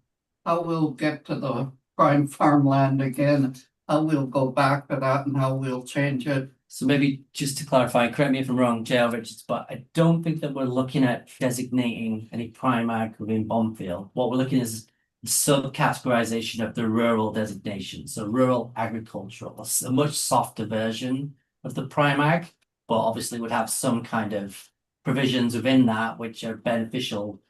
F: get to the prime farmland again, how we'll go back to that and how we'll change it.
B: So maybe just to clarify, correct me if I'm wrong, JL Richards, but I don't think that we're looking at designating any prime ag within Bonfield. What we're looking at is the subcategorization of the rural designation. So rural agricultural, a much softer version of the prime ag, but obviously would have some kind of provisions within that which are beneficial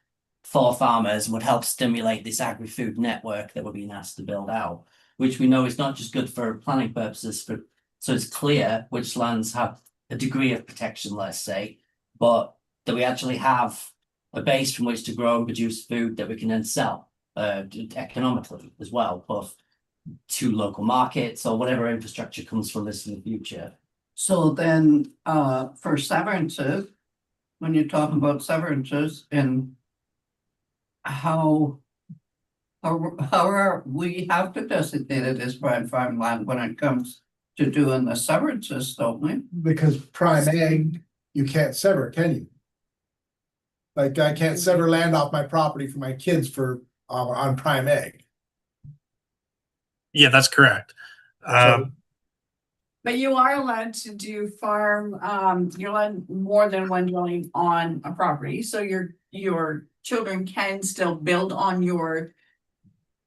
B: for farmers and would help stimulate this agri-food network that we're being asked to build out, which we know is not just good for planning purposes, so it's clear which lands have a degree of protection, let's say, but that we actually have a base from which to grow and produce food that we can then sell economically as well, both to local markets or whatever infrastructure comes from this in the future.
F: So then, for severances, when you're talking about severances and how are we have to designate it as prime farmland when it comes to doing the severances, don't we?
G: Because prime ag, you can't sever, can you? Like, I can't sever land off my property for my kids for, on prime ag.
C: Yeah, that's correct.
D: But you are allowed to do farm, you're allowed more than one dwelling on a property, so your children can still build on your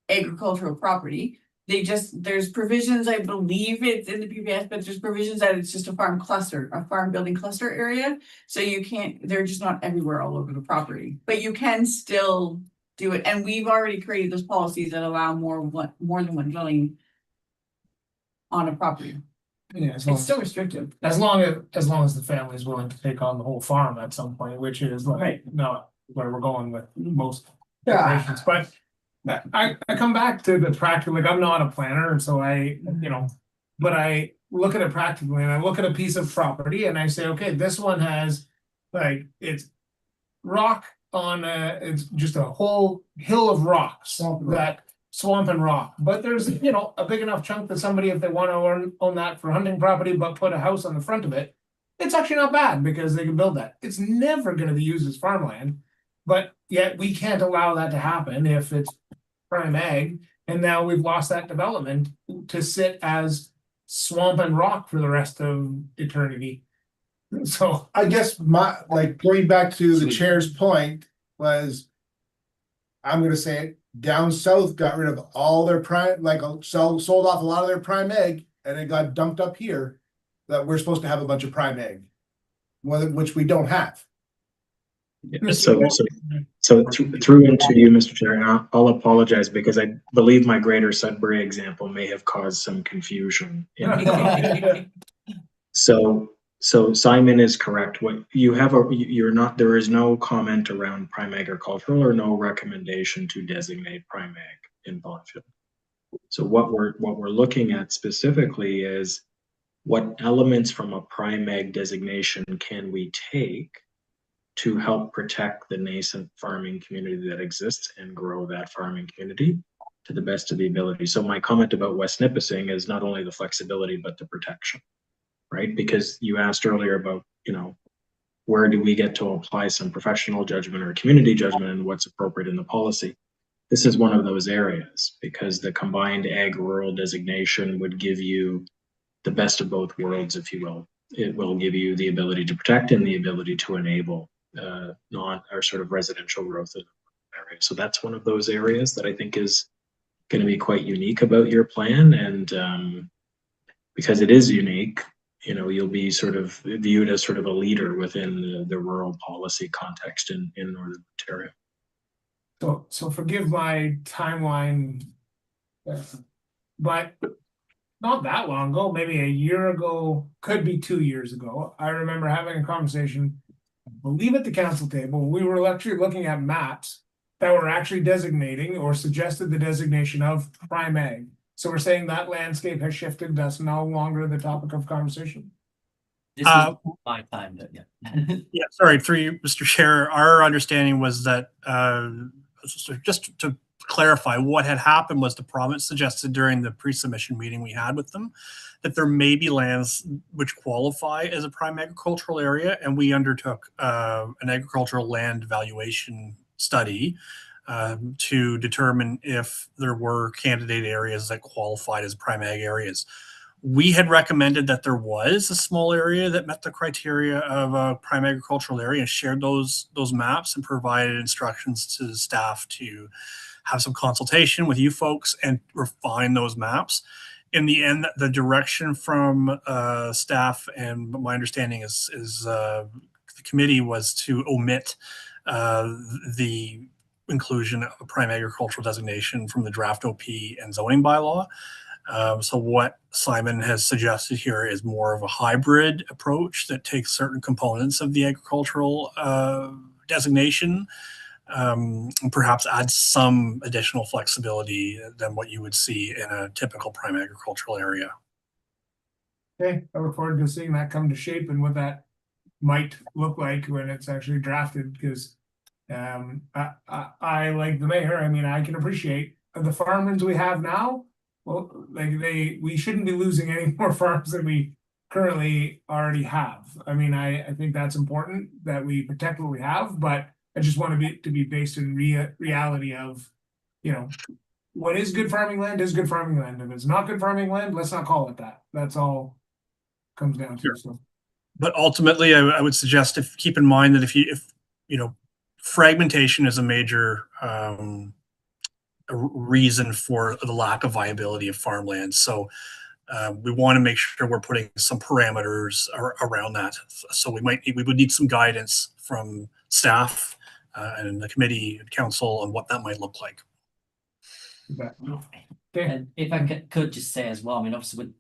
D: agricultural property. There's provisions, I believe it's in the PBS, but there's provisions that it's just a farm building cluster area. So they're just not everywhere all over the property, but you can still do it. And we've already created those policies that allow more than one dwelling on a property.
A: Yeah,
D: It's still restrictive.
A: as long as the family is willing to take on the whole farm at some point, which is like not where we're going with most operations, but I come back to the practical, like I'm not a planner, so but I look at it practically and I look at a piece of property and I say, okay, this one has like it's rock on it's just a whole hill of rocks, swamp and rock, but there's a big enough chunk that somebody, if they want to own that for hunting property but put a house on the front of it, it's actually not bad because they can build that. It's never going to be used as farmland, but yet we can't allow that to happen if it's prime ag, and now we've lost that development to sit as swamp and rock for the rest of eternity. So
G: I guess going back to the chair's point was, I'm gonna say it, down south got rid of all their prime, sold off a lot of their prime egg, and it got dumped up here, that we're supposed to have a bunch of prime egg, which we don't have.
E: So through into you, Mr. Chair, and I'll apologize because I believe my Greater Sudbury example may have caused some confusion. So Simon is correct. What you have there is no comment around prime agricultural or no recommendation to designate prime ag in Bonfield. So what we're looking at specifically is what elements from a prime ag designation can we take to help protect the nascent farming community that exists and grow that farming community to the best of the ability. So my comment about West Nipissing is not only the flexibility, but the protection, right? Because you asked earlier about, where do we get to apply some professional judgment or community judgment and what's appropriate in the policy? This is one of those areas because the combined ag rural designation would give you the best of both worlds, if you will. It will give you the ability to protect and the ability to enable sort of residential growth in the area. So that's one of those areas that I think is going to be quite unique about your plan. And because it is unique, you'll be sort of viewed as sort of a leader within the rural policy context in Northern Ontario.
A: So forgive my timeline, but not that long ago, maybe a year ago, could be 2 years ago, I remember having a conversation, I believe at the council table, we were actually looking at maps that were actually designating or suggested the designation of prime ag. So we're saying that landscape has shifted, that's no longer the topic of conversation.
B: This is my time, yeah.
C: Yeah, sorry, through you, Mr. Chair. Our understanding was that just to clarify, what had happened was the province suggested during the pre-submission meeting we had with them that there may be lands which qualify as a prime agricultural area, and we undertook an agricultural land valuation study to determine if there were candidate areas that qualified as prime ag areas. We had recommended that there was a small area that met the criteria of a prime agricultural area and shared those maps and provided instructions to the staff to have some consultation with you folks and refine those maps. In the end, the direction from staff and my understanding is the committee was to omit the inclusion of a prime agricultural designation from the draft OP and zoning bylaw. So what Simon has suggested here is more of a hybrid approach that takes certain components of the agricultural designation, and perhaps adds some additional flexibility than what you would see in a typical prime agricultural area.
A: Okay, I look forward to seeing that come to shape and what that might look like when it's actually drafted, because I like the mayor. I mean, I can appreciate the farmlands we have now. Well, like we shouldn't be losing any more farms than we currently already have. I mean, I think that's important that we protect what we have, but I just want to be based in reality of, you know, what is good farming land is good farming land. If it's not good farming land, let's not call it that. That's all it comes down to.
C: Sure.
A: So.
C: But ultimately, I would suggest keep in mind that if you know, fragmentation is a major a reason for the lack of viability of farmland. So we want to make sure we're putting some parameters around that. So we would need some guidance from staff and the committee and council on what that might look like.
B: And if I could just say as well, I mean, obviously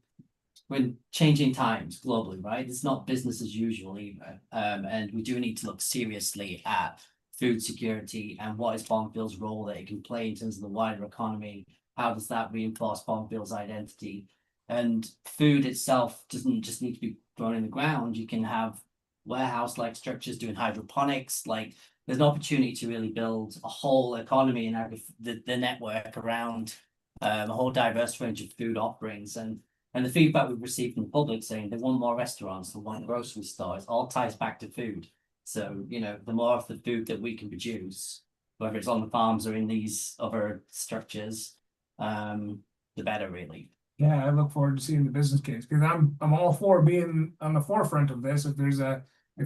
B: we're changing times globally, right? It's not business as usual either. And we do need to look seriously at food security and what is Bonfield's role that it can play in terms of the wider economy. How does that reinforce Bonfield's identity? And food itself doesn't just need to be grown in the ground. You can have warehouse-like structures doing hydroponics. Like there's an opportunity to really build a whole economy and the network around a whole diverse range of food offerings. And the feedback we've received from the public saying they want more restaurants, they want grocery stores, all ties back to food. So, you know, the more of the food that we can produce, whether it's on the farms or in these other structures, the better, really.
A: Yeah, I look forward to seeing the business case, because I'm all for being on the forefront of this. If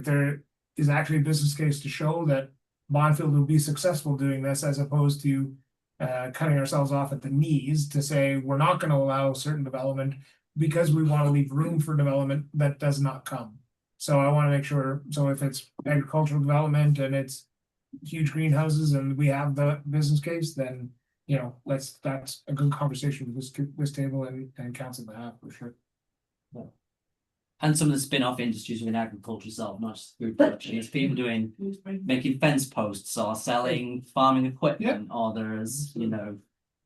A: there is actually a business case to show that Bonfield will be successful doing this, as opposed to cutting ourselves off at the knees to say we're not going to allow certain development because we want to leave room for development that does not come. So I want to make sure, so if it's agricultural development and it's huge greenhouses and we have the business case, then, you know, that's a good conversation with this table and council to have for sure.
B: Yeah. And some of the spin-off industries within agriculture itself, not just food production, it's people making fence posts or selling farming equipment, or there's, you know,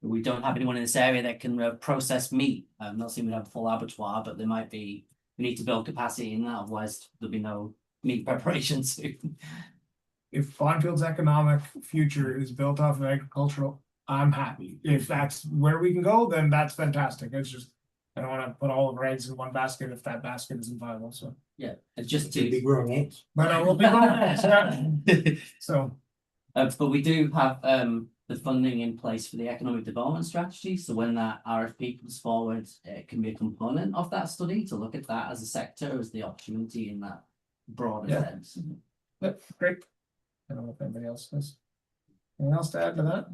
B: we don't have anyone in this area that can process meat. I'm not saying we have a full abattoir, but there might be. We need to build capacity in that, otherwise there'll be no meat preparation soon.
A: If Bonfield's economic future is built off of agricultural, I'm happy. If that's where we can go, then that's fantastic. It's just, I don't want to put all of our eggs in one basket if that basket isn't viable, so.
B: Yeah, it's just to
H: Big growing eggs.
A: But I will be wrong. So.
B: But we do have the funding in place for the economic development strategy. So when that RFP comes forward, it can be a component of that study to look at that as a sector, as the opportunity in that broader sense.
A: Yep, great. I don't know if anybody else has anything else to add to that.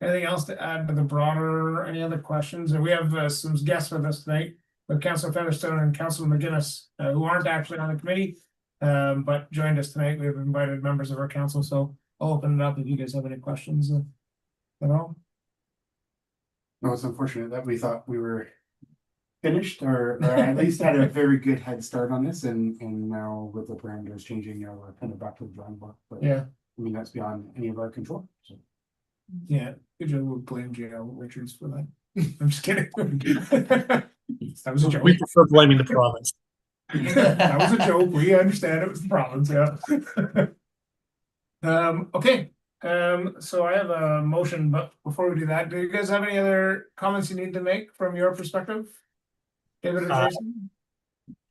A: Anything else to add to the broader, any other questions? And we have some guests with us tonight, with Councilor Featherstone and Councilor McGuinness, who aren't actually on the committee, but joined us tonight. We've invited members of our council, so I'll open it up if you guys have any questions at all.
H: No, it's unfortunate that we thought we were finished or at least had a very good head start on this, and now with the parameters changing, you know, we're kind of back to the drawing board. But
A: Yeah,
H: I mean, that's beyond any of our control. So
A: yeah, good job. We'll blame J.L. Richards for that. I'm just kidding. That was a joke.
C: We prefer blaming the province.
A: That was a joke. We understand it was the province, yeah. Okay, So I have a motion, but before we do that, do you guys have any other comments you need to make from your perspective? David or Jason?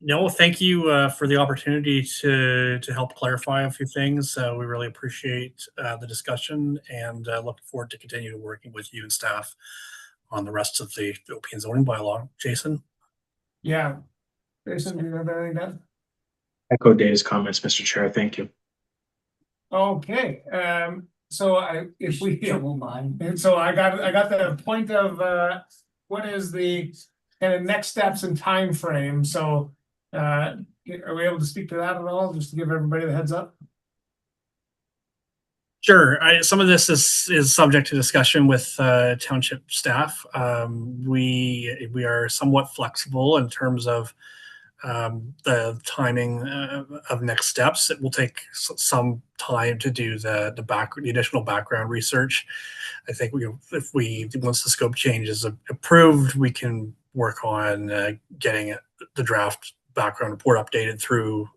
C: No, thank you for the opportunity to help clarify a few things. We really appreciate the discussion and looking forward to continue working with you and staff on the rest of the OP and zoning bylaw. Jason?
A: Yeah. Jason, do you have anything to add?
E: Echo Dave's comments, Mr. Chair. Thank you.
A: Okay, so if we,
B: Trouble mine.
A: and so I got the point of, what is the kind of next steps and time frame, so, are we able to speak to that at all, just to give everybody the heads up?
C: Sure. Some of this is subject to discussion with township staff. We are somewhat flexible in terms of the timing of next steps. It will take some time to do the additional background research. I think once the scope change is approved, we can work on getting the draft background report updated through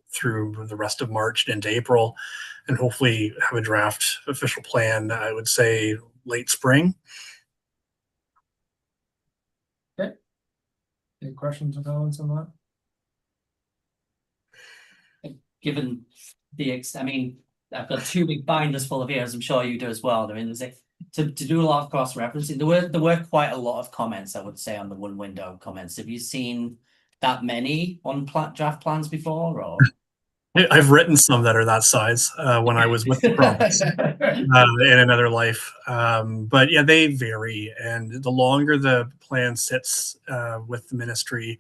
C: the rest of March and into April, and hopefully have a draft official plan, I would say late spring.
A: Any questions or comments on that?
B: Given I mean, I've got two big binders full of here, as I'm sure you do as well. I mean, to do a lot of cross referencing. There were quite a lot of comments, I would say, on the one window comments. Have you seen that many on draft plans before, or?
C: I've written some that are that size when I was with the province in another life. But yeah, they vary. And the longer the plan sits with the ministry,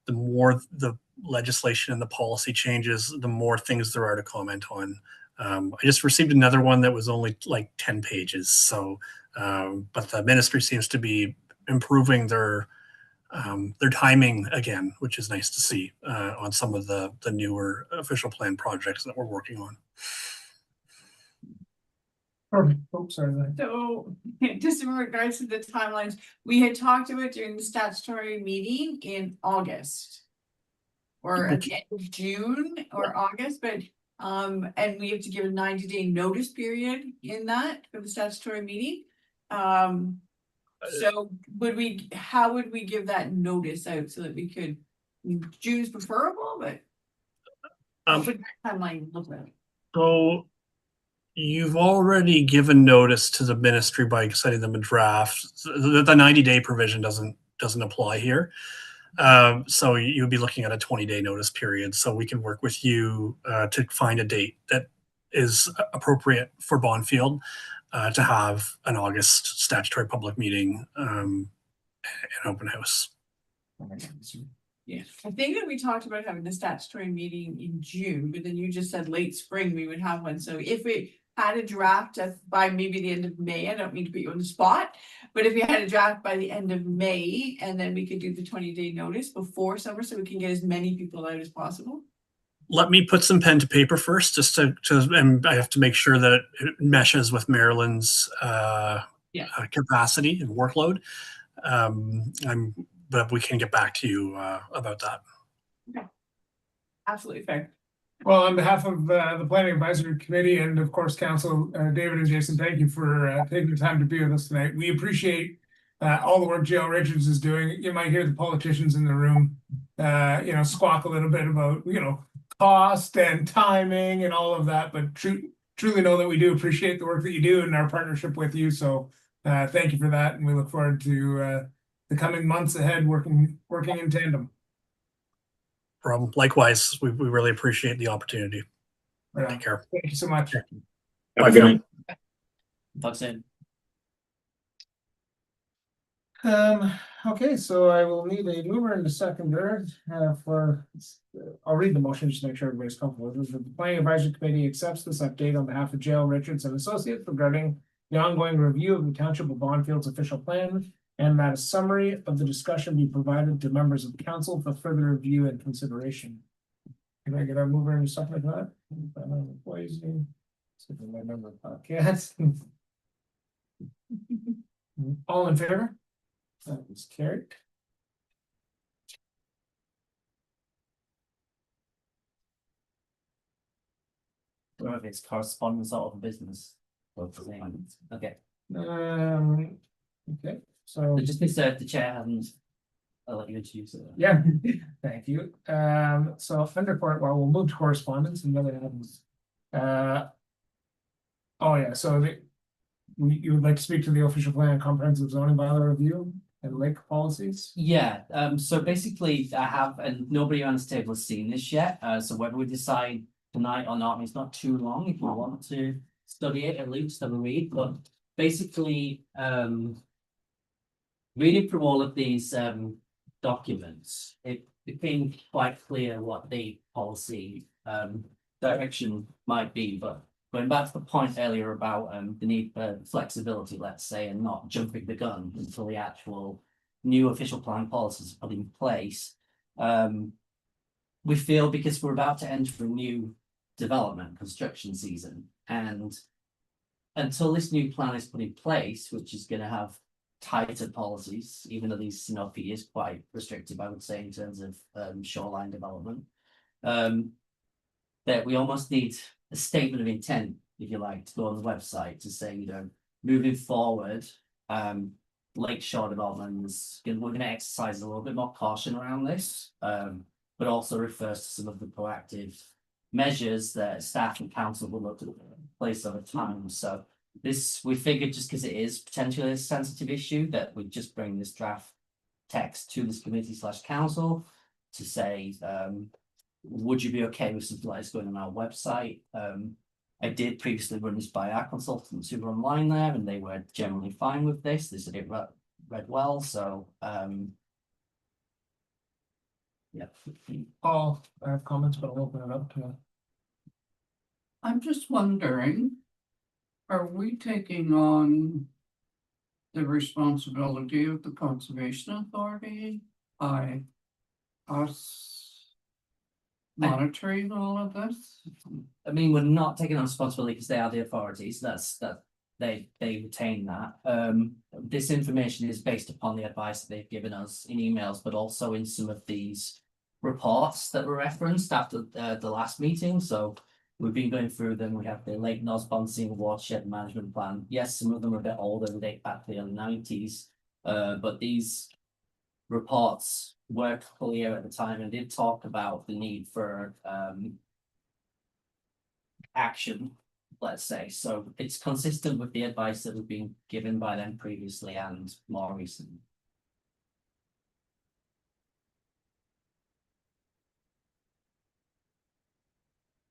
C: the more the legislation and the policy changes, the more things there are to comment on. I just received another one that was only like 10 pages. So, but the ministry seems to be improving their timing again, which is nice to see on some of the newer official plan projects that we're working on.
A: Perfect. Oh, sorry.
D: So, just in regards to the timelines, we had talked about during the statutory meeting in August. Or at the end of June or August, but, and we have to give a 90-day notice period in that for the statutory meeting. So how would we give that notice out so that we could, June's preferable, but. What would that timeline look like?
C: So you've already given notice to the ministry by sending them a draft. The 90-day provision doesn't apply here. So you'd be looking at a 20-day notice period. So we can work with you to find a date that is appropriate for Bonfield to have an August statutory public meeting and open house.
D: Yeah, I think that we talked about having the statutory meeting in June, but then you just said late spring we would have one. So if we had a draft by maybe the end of May, I don't mean to put you on the spot, but if we had a draft by the end of May, and then we could do the 20-day notice before summer, so we can get as many people out as possible.
C: Let me put some pen to paper first, just to and I have to make sure that it meshes with Maryland's capacity and workload. But we can get back to you about that.
D: Okay. Absolutely fair.
A: Well, on behalf of the Planning Advisory Committee and of course, Council, David and Jason, thank you for taking the time to be with us tonight. We appreciate all the work Jill Richards is doing. You might hear the politicians in the room, squawk a little bit about, cost and timing and all of that, but truly know that we do appreciate the work that you do and our partnership with you. So thank you for that. And we look forward to the coming months ahead working in tandem.
C: Problem. Likewise, we really appreciate the opportunity.
A: Right.
C: Take care.
A: Thank you so much.
E: Have a good night.
B: Talk soon.
A: Okay, so I will need a mover and a seconder I'll read the motion just to make sure everybody's comfortable with it. The Planning Advisory Committee accepts this update on behalf of Jill Richards and Associates regarding the ongoing review of the Township of Bonfield's official plan, and that a summary of the discussion be provided to members of the council for further review and consideration. Can I get a mover and a seconder for that? My member podcast. All in favor? That was carried.
B: I don't know if it's correspondence out of business. Okay,
A: Okay, so,
B: so just because the chair hasn't, I'll let you introduce it.
A: yeah, thank you. So under court, well, we'll move to correspondence and other items. Oh, yeah, so you would like to speak to the official plan and comprehensive zoning bylaw review and lake policies?
B: Yeah, so basically I have, and nobody on this table has seen this yet, so whether we decide tonight or not, I mean, it's not too long if you want to study it, at least have a read, but basically, reading through all of these documents, it became quite clear what the policy direction might be, but going back to the point earlier about the need for flexibility, let's say, and not jumping the gun until the actual new official plan policies are put in place. We feel because we're about to enter a new development construction season, and until this new plan is put in place, which is going to have tighter policies, even though these fee is quite restrictive, I would say, in terms of shoreline development. That we almost need a statement of intent, if you like, to go on the website to say, you know, moving forward, lakeshore development is we're going to exercise a little bit more caution around this, but also refers to some of the proactive measures that staff and council will look to place over time. So this, we figured, just because it is potentially a sensitive issue, that we'd just bring this draft text to this committee / council to say, would you be okay with something like this going on our website? I did previously run this by our consultants who were online there, and they were generally fine with this. They said it read well, so yeah.
A: Paul, I have comments, but I'll open it up to.
F: I'm just wondering, are we taking on the responsibility of the Conservation Authority by us monitoring all of this?
B: I mean, we're not taking on responsibility because they are the authorities. That's that they retain that. This information is based upon the advice that they've given us in emails, but also in some of these reports that were referenced after the last meeting. So we've been going through them. We have the Lake Nosbonsing Watershed Management Plan. Yes, some of them are a bit older, they date back to the early 90s. But these reports were clear at the time and did talk about the need for action, let's say. So it's consistent with the advice that was being given by them previously and more recently.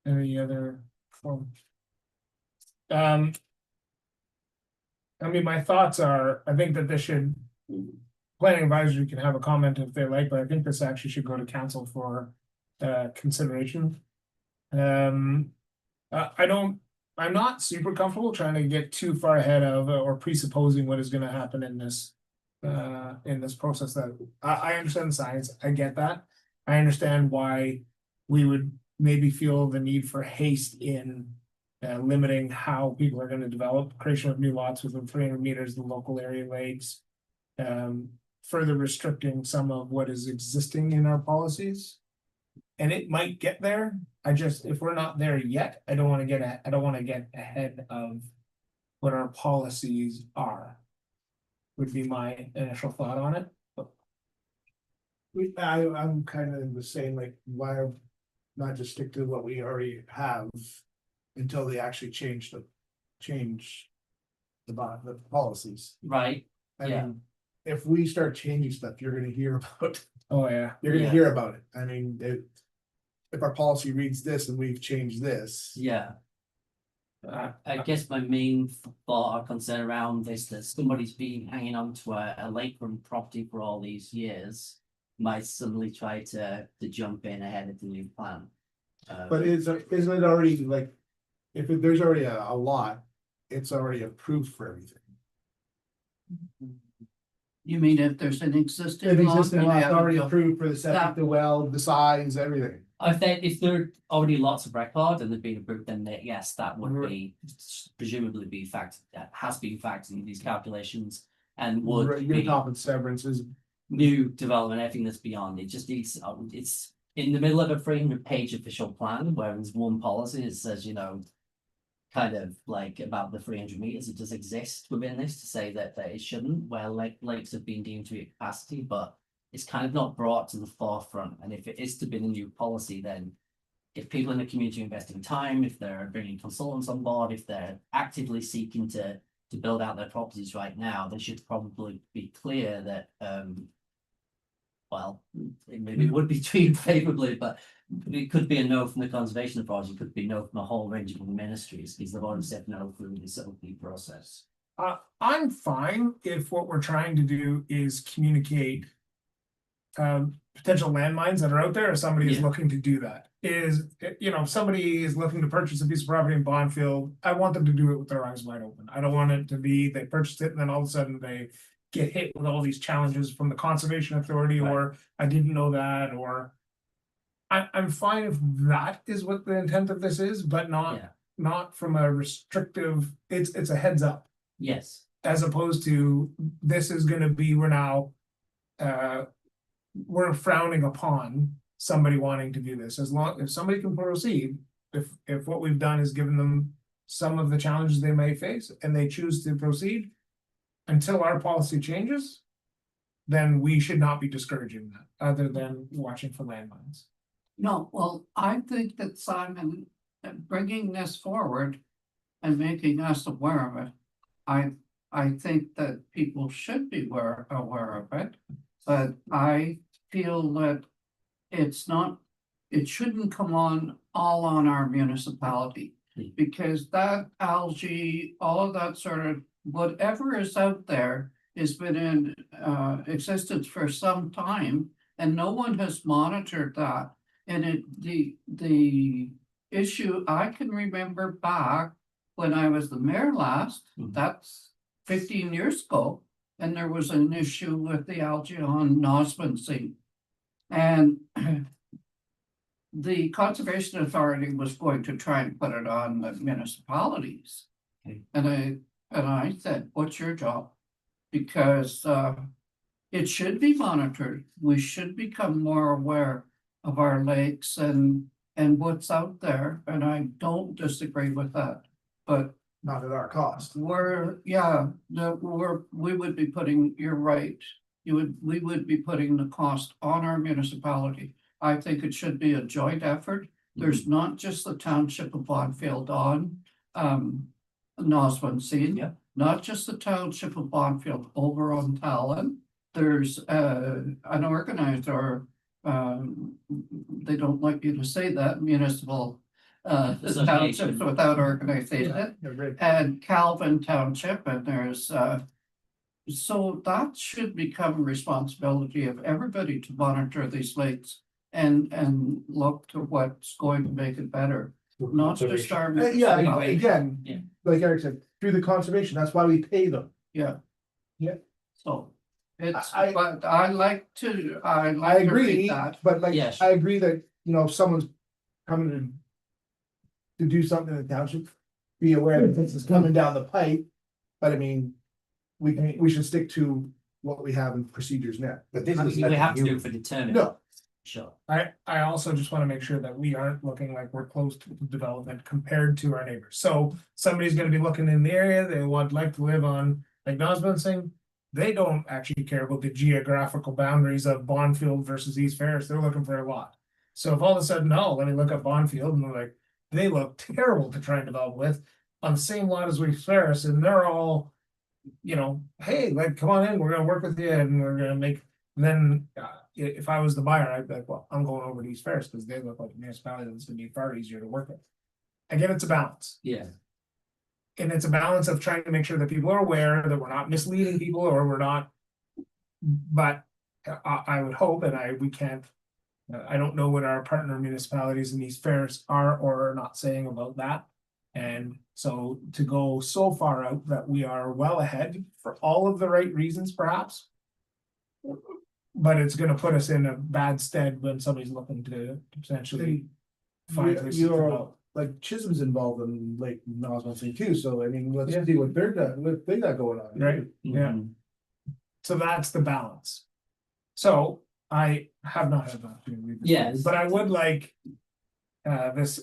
A: Any other form? I mean, my thoughts are, I think that this should, planning advisory can have a comment if they like, but I think this actually should go to council for consideration. I'm not super comfortable trying to get too far ahead of or presupposing what is gonna happen in this process. That I understand the science, I get that. I understand why we would maybe feel the need for haste in limiting how people are going to develop, creation of new lots within 300 meters of the local area lakes, further restricting some of what is existing in our policies. And it might get there. If we're not there yet, I don't want to get ahead of what our policies are. Would be my initial thought on it.
G: I'm kind of the same, like, why not just stick to what we already have until they actually change the policies.
B: Right.
G: I
B: Yeah.
G: mean, if we start changing stuff, you're gonna hear about,
A: Oh, yeah.
G: you're gonna
B: Yeah.
G: hear about it. I mean, if our policy reads this and we've changed this.
B: Yeah. I guess my main thought or concern around this, that somebody's been hanging on to a lakefront property for all these years, might suddenly try to jump in ahead of the new plan.
G: But isn't it already like, there's already a lot, it's already approved for everything.
F: You mean if there's an existing
G: The
F: lot?
G: existing
F: and they
G: lot's
F: haven't
G: already
F: built-
G: approved for the septic, the well, the size, everything.
B: If there are already lots of record and they've been approved, then yes, that would be presumably be has been factored into these calculations and would
G: You're
B: be
G: talking severances.
B: new development, everything that's beyond. It just needs, it's in the middle of a 300-page official plan, where there's one policy that says, you know, kind of like about the 300 meters. It does exist within this to say that it shouldn't, where lakes have been deemed to be at capacity, but it's kind of not brought to the forefront. And if it is to be the new policy, then if people in the community are investing time, if they're bringing consultants on board, if they're actively seeking to build out their properties right now, they should probably be clear that well, maybe it would be treated favorably, but it could be a no from the conservation authority, it could be no from a whole range of ministries, because they've already said no through this OP process.
A: I'm fine if what we're trying to do is communicate potential landmines that are out there, if somebody is
B: Yeah.
A: looking to do that. Is, you know, if somebody is looking to purchase a piece of property in Bondfield, I want them to do it with their eyes wide open. I don't want it to be they purchased it and then all of a sudden they get hit with all these challenges from the conservation authority,
B: Right.
A: or I didn't know that, or I'm fine if that is what the intent of this is, but
B: Yeah.
A: not from a restrictive, it's a heads up.
B: Yes.
A: As opposed to, this is gonna be, we're frowning upon somebody wanting to do this, if somebody can proceed. If what we've done is given them some of the challenges they may face and they choose to proceed. Until our policy changes. Then we should not be discouraging that, other than watching for landmines.
F: No, well, I think that Simon, bringing this forward and making us aware of it, I think that people should be aware of it. But I feel that it's not, it shouldn't come all on our municipality. Because that algae, all of that sort of, whatever is out there has been in existence for some time, and no one has monitored that. And the issue, I can remember back when I was the mayor last, that's 15 years ago, and there was an issue with the algae on Nosmancy. And the Conservation Authority was going to try and put it on the municipalities.
B: Okay.
F: And I said, what's your job? Because it should be monitored. We should become more aware of our lakes and what's out there. And I don't disagree with that. But
G: Not at our cost.
F: we would be putting, you're right. We would be putting the cost on our municipality. I think it should be a joint effort. There's not just the township of Bonfield on Nosmancy.
B: Yeah.
F: Not just the township of Bonfield over on Talon. There's an organized, or they don't like you to say that, municipal townships without organization. And Calvin Township, and there's so that should become a responsibility of everybody to monitor these lakes and look to what's going to make it better, not just our.
G: Yeah, again,
B: Yeah.
G: like Eric said, through the conservation, that's why we pay them.
F: Yeah.
G: Yeah.
F: So it's,
G: I-
F: but I like to
G: I
F: read
G: agree,
F: that.
G: but like,
B: Yes.
G: I agree that, you know, if someone's coming to do something in the township, be aware that this is coming down the pipe, but I mean, we should stick to what we have in procedures now.
H: But this
B: I
H: is
B: mean, we have to do
H: nothing
B: it for determining.
G: No,
B: Sure.
A: I also just want to make sure that we aren't looking like we're close to development compared to our neighbors. So somebody's gonna be looking in the area, they would like to live on, like Nosmancy. They don't actually care about the geographical boundaries of Bonfield versus East Ferris, they're looking for a lot. So if all of a sudden, oh, let me look up Bonfield, and they're like, they look terrible to try and develop with, on the same lot as East Ferris, and they're all, you know, hey, like, come on in, we're gonna work with you, and we're gonna make, then. If I was the buyer, I'd be like, well, I'm going over to East Ferris because they look like a municipality that's gonna be far easier to work with. Again, it's a balance.
B: Yeah.
A: And it's a balance of trying to make sure that people are aware that we're not misleading people or we're not. But I would hope, and we can't, I don't know what our partner municipalities in East Ferris are or are not saying about that. And so to go so far out that we are well ahead for all of the right reasons, perhaps. But it's gonna put us in a bad stead when somebody's looking to potentially find places to develop.
G: like Chisholm's involved in Lake Nosmancy too, so I mean, let's see what they got going on.
A: Right, yeah.
B: Mhm.
A: So that's the balance. So I have not had that.
B: Yes.
A: But I would like. this,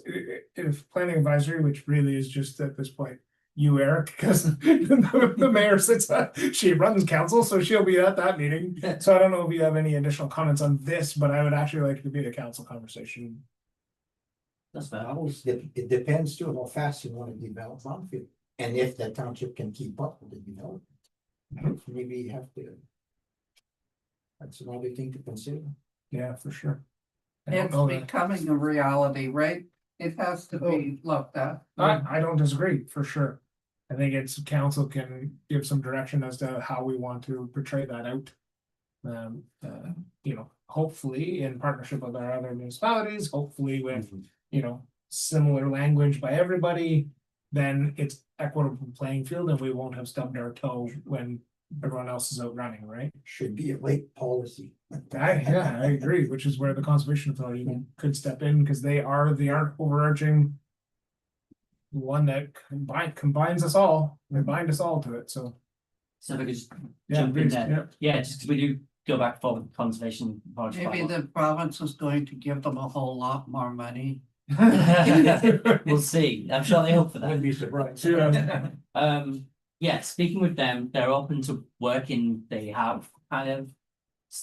A: if planning advisory, which really is just at this point, you, Eric, because the mayor sits, she runs council, so she'll be at that meeting. So I don't know if you have any additional comments on this, but I would actually like to be a council conversation.
B: That's fair.
I: It depends too how fast you want to develop Brownfield, and if the township can keep up with the development. Maybe you have to. That's another thing to consider.
A: Yeah, for sure. I don't
F: It's
A: know that-
F: becoming a reality, right? It has to be looked at.
A: I don't disagree, for sure. I think it's council can give some direction as to how we want to portray that out. You know, hopefully in partnership with our other municipalities, hopefully with, you know, similar language by everybody. Then it's equitable playing field and we won't have stubbed our toe when everyone else is out running, right?
I: Should be a lake policy.
A: Yeah, I agree, which is where the conservation authority could step in, because they are the overarching. One that combines us all, they bind us all to it, so.
B: So if I could just
A: Yeah,
B: jump in
A: please,
B: there. Yeah, just because we do go back and forth with conservation. Forest
F: Maybe
B: bylaw.
F: the province is going to give them a whole lot more money.
B: We'll see. I'm sure they hope for that.
G: Wouldn't be surprised.
A: Yeah.
B: Yeah, speaking with them, they're open to working. They have kind of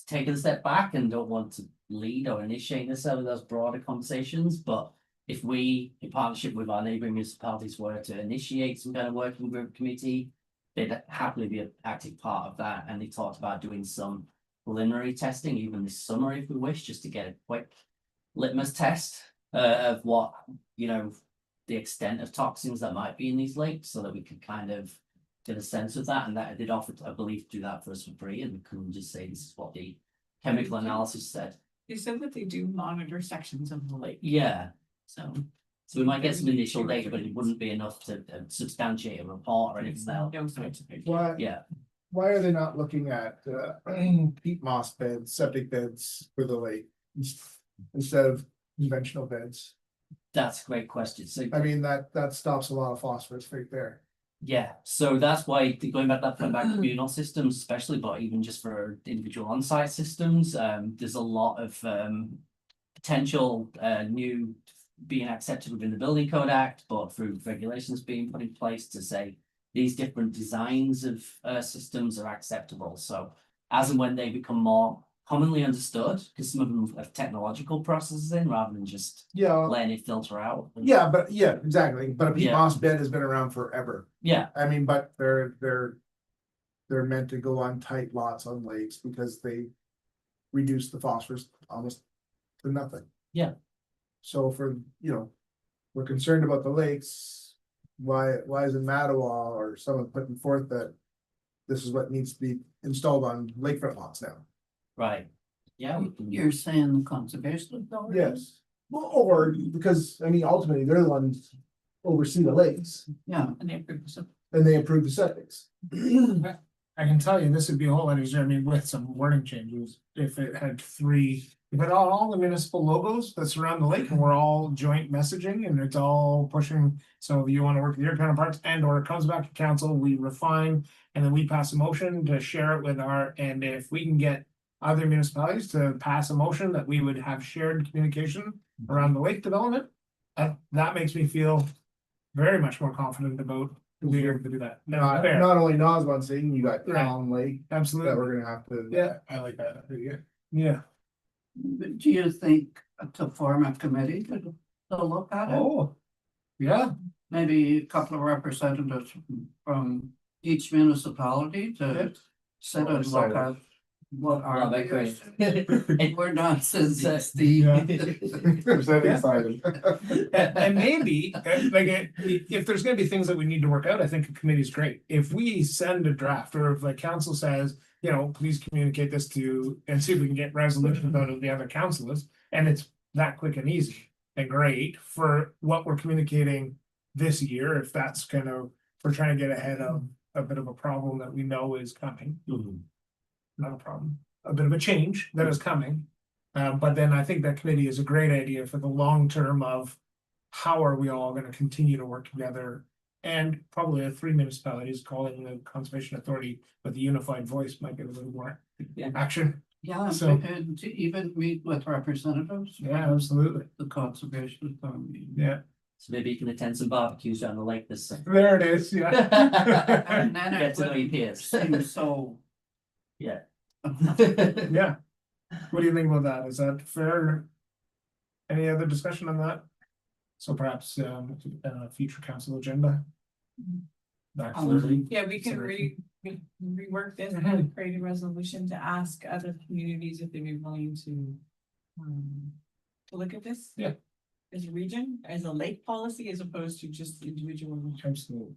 B: taken a step back and don't want to lead or initiate necessarily those broader conversations. But if we, in partnership with our neighbouring municipalities, were to initiate some kind of working group committee, they'd happily be an active part of that. And they talked about doing some preliminary testing even this summer if we wish, just to get a quick litmus test of what, you know, the extent of toxins that might be in these lakes, so that we could kind of get a sense of that. And that they'd offer, I believe, to do that for us for free, and we couldn't just say this is what the chemical analysis said.
D: They said that they do monitor sections of the lake.
B: Yeah, so we might get some initial data, but it wouldn't be enough to substantiate a report or anything else.
D: No scientific.
G: Why,
B: Yeah,
G: why are they not looking at peat moss beds, septic beds for the lake instead of conventional beds?
B: that's a great question. So
G: I mean, that stops a lot of phosphorus right there.
B: yeah, so that's why going back to communal systems, especially, but even just for individual on-site systems, there's a lot of potential new being accepted within the Building Code Act, but through regulations being put in place to say these different designs of systems are acceptable. So as and when they become more commonly understood, because some of them have technological processes in rather than just
G: Yeah,
B: letting it filter out.
G: yeah, exactly. But a peat
B: Yeah.
G: moss bed has been around forever.
B: Yeah,
G: I mean, but they're meant to go on tight lots on lakes because they reduce the phosphorus almost to nothing.
B: Yeah.
G: So we're concerned about the lakes. Why is it Mattawa or someone putting forth that this is what needs to be installed on lakefront lots now?
B: right. Yeah, we can-
F: You're saying the conservation authority?
G: Yes. Well, or because, I mean, ultimately, they're the ones oversee the lakes
F: Yeah,
D: And they approve some.
G: and they approve the septics.
A: I can tell you, this would be a whole lot easier, I mean, with some wording changes, if it had if it had all the municipal logos that surround the lake and we're all joint messaging and it's all pushing. So if you wanna work with your counterparts and or it comes back to council, we refine and then we pass a motion to share it with and if we can get other municipalities to pass a motion that we would have shared communication around the lake development, that makes me feel very much more confident about being able to do that. Now, fair.
G: Not only Noswan saying, you got
A: Right.
G: Town Lake that
A: Absolutely,
G: we're gonna have to.
A: Yeah.
G: I like that.
A: yeah.
F: but do you think to form a committee to look at it?
A: Oh. Yeah,
F: Maybe a couple of representatives from each municipality to sit and look at what
B: Oh,
F: are
B: that'd be
F: the
B: great.
F: We're not since 60.
A: and maybe, if there's gonna be things that we need to work out, I think a committee is great. If we send a draft, or if the council says, you know, please communicate this to, and see if we can get resolutions out of the other councilors, and it's that quick and easy, and great for what we're communicating this year, if that's kind of, we're trying to get ahead of a bit of a problem that we know is coming. Not a problem, a bit of a change that is coming. But then I think that committee is a great idea for the long term of how are we all gonna continue to work together? And probably the 3 municipalities calling the conservation authority with a unified voice might get a little more
B: Yeah.
A: action.
F: Yeah,
A: So-
F: and to even meet with representatives.
A: Yeah,
F: from
A: absolutely.
F: The conservation authority.
A: Yeah,
B: So maybe you can attend some barbecues down the lake this summer.
A: there it is, yeah.
F: And then
B: Get
F: it
B: to know your
F: would
B: peers.
F: seem so.
B: Yeah.
A: Yeah. What do you think about that? Is that fair? Any other discussion on that? So perhaps future council agenda?
B: Absolutely.
D: Yeah, we can rework this and create a resolution to ask other communities if they'd be willing to look at this.
A: Yeah.
D: As a region, as a lake policy, as opposed to just individual.
A: Absolutely.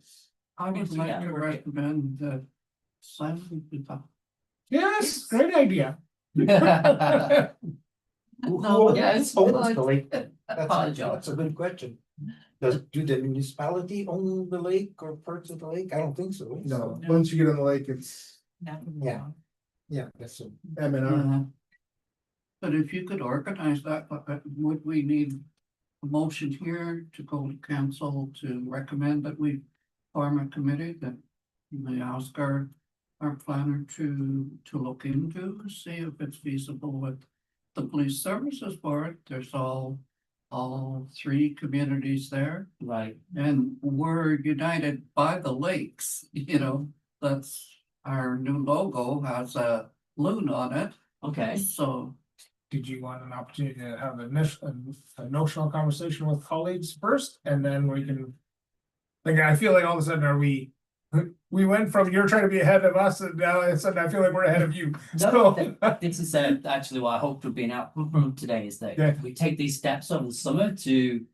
F: I would
D: Yeah.
F: like to recommend that Simon
A: Yes, great idea.
F: No,
B: yeah, it's
I: owns the lake?
B: Part of the job.
I: That's a good question. Do the municipality own the lake or parts of the lake? I don't think so.
G: No, once you get on the lake, it's
I: Yeah. Yeah, that's a.
G: M&R.
F: But if you could organize that, would we need a motion here to go to council to recommend that we form a committee that we ask our planner to look into, see if it's feasible with the police services board. There's all three communities there.
B: Right.
F: And we're united by the lakes, you know, that's our new logo has a loon on it.
B: Okay.
F: So,
A: Did you want an opportunity to have a notional conversation with colleagues first, and then we can? Like, I feel like all of a sudden we went from you're trying to be ahead of us, and now all of a sudden I feel like we're ahead of you.
B: No,
A: So,
B: this is actually what I hoped would be an outcome from today is that
A: Yeah.
B: we take these steps over the summer to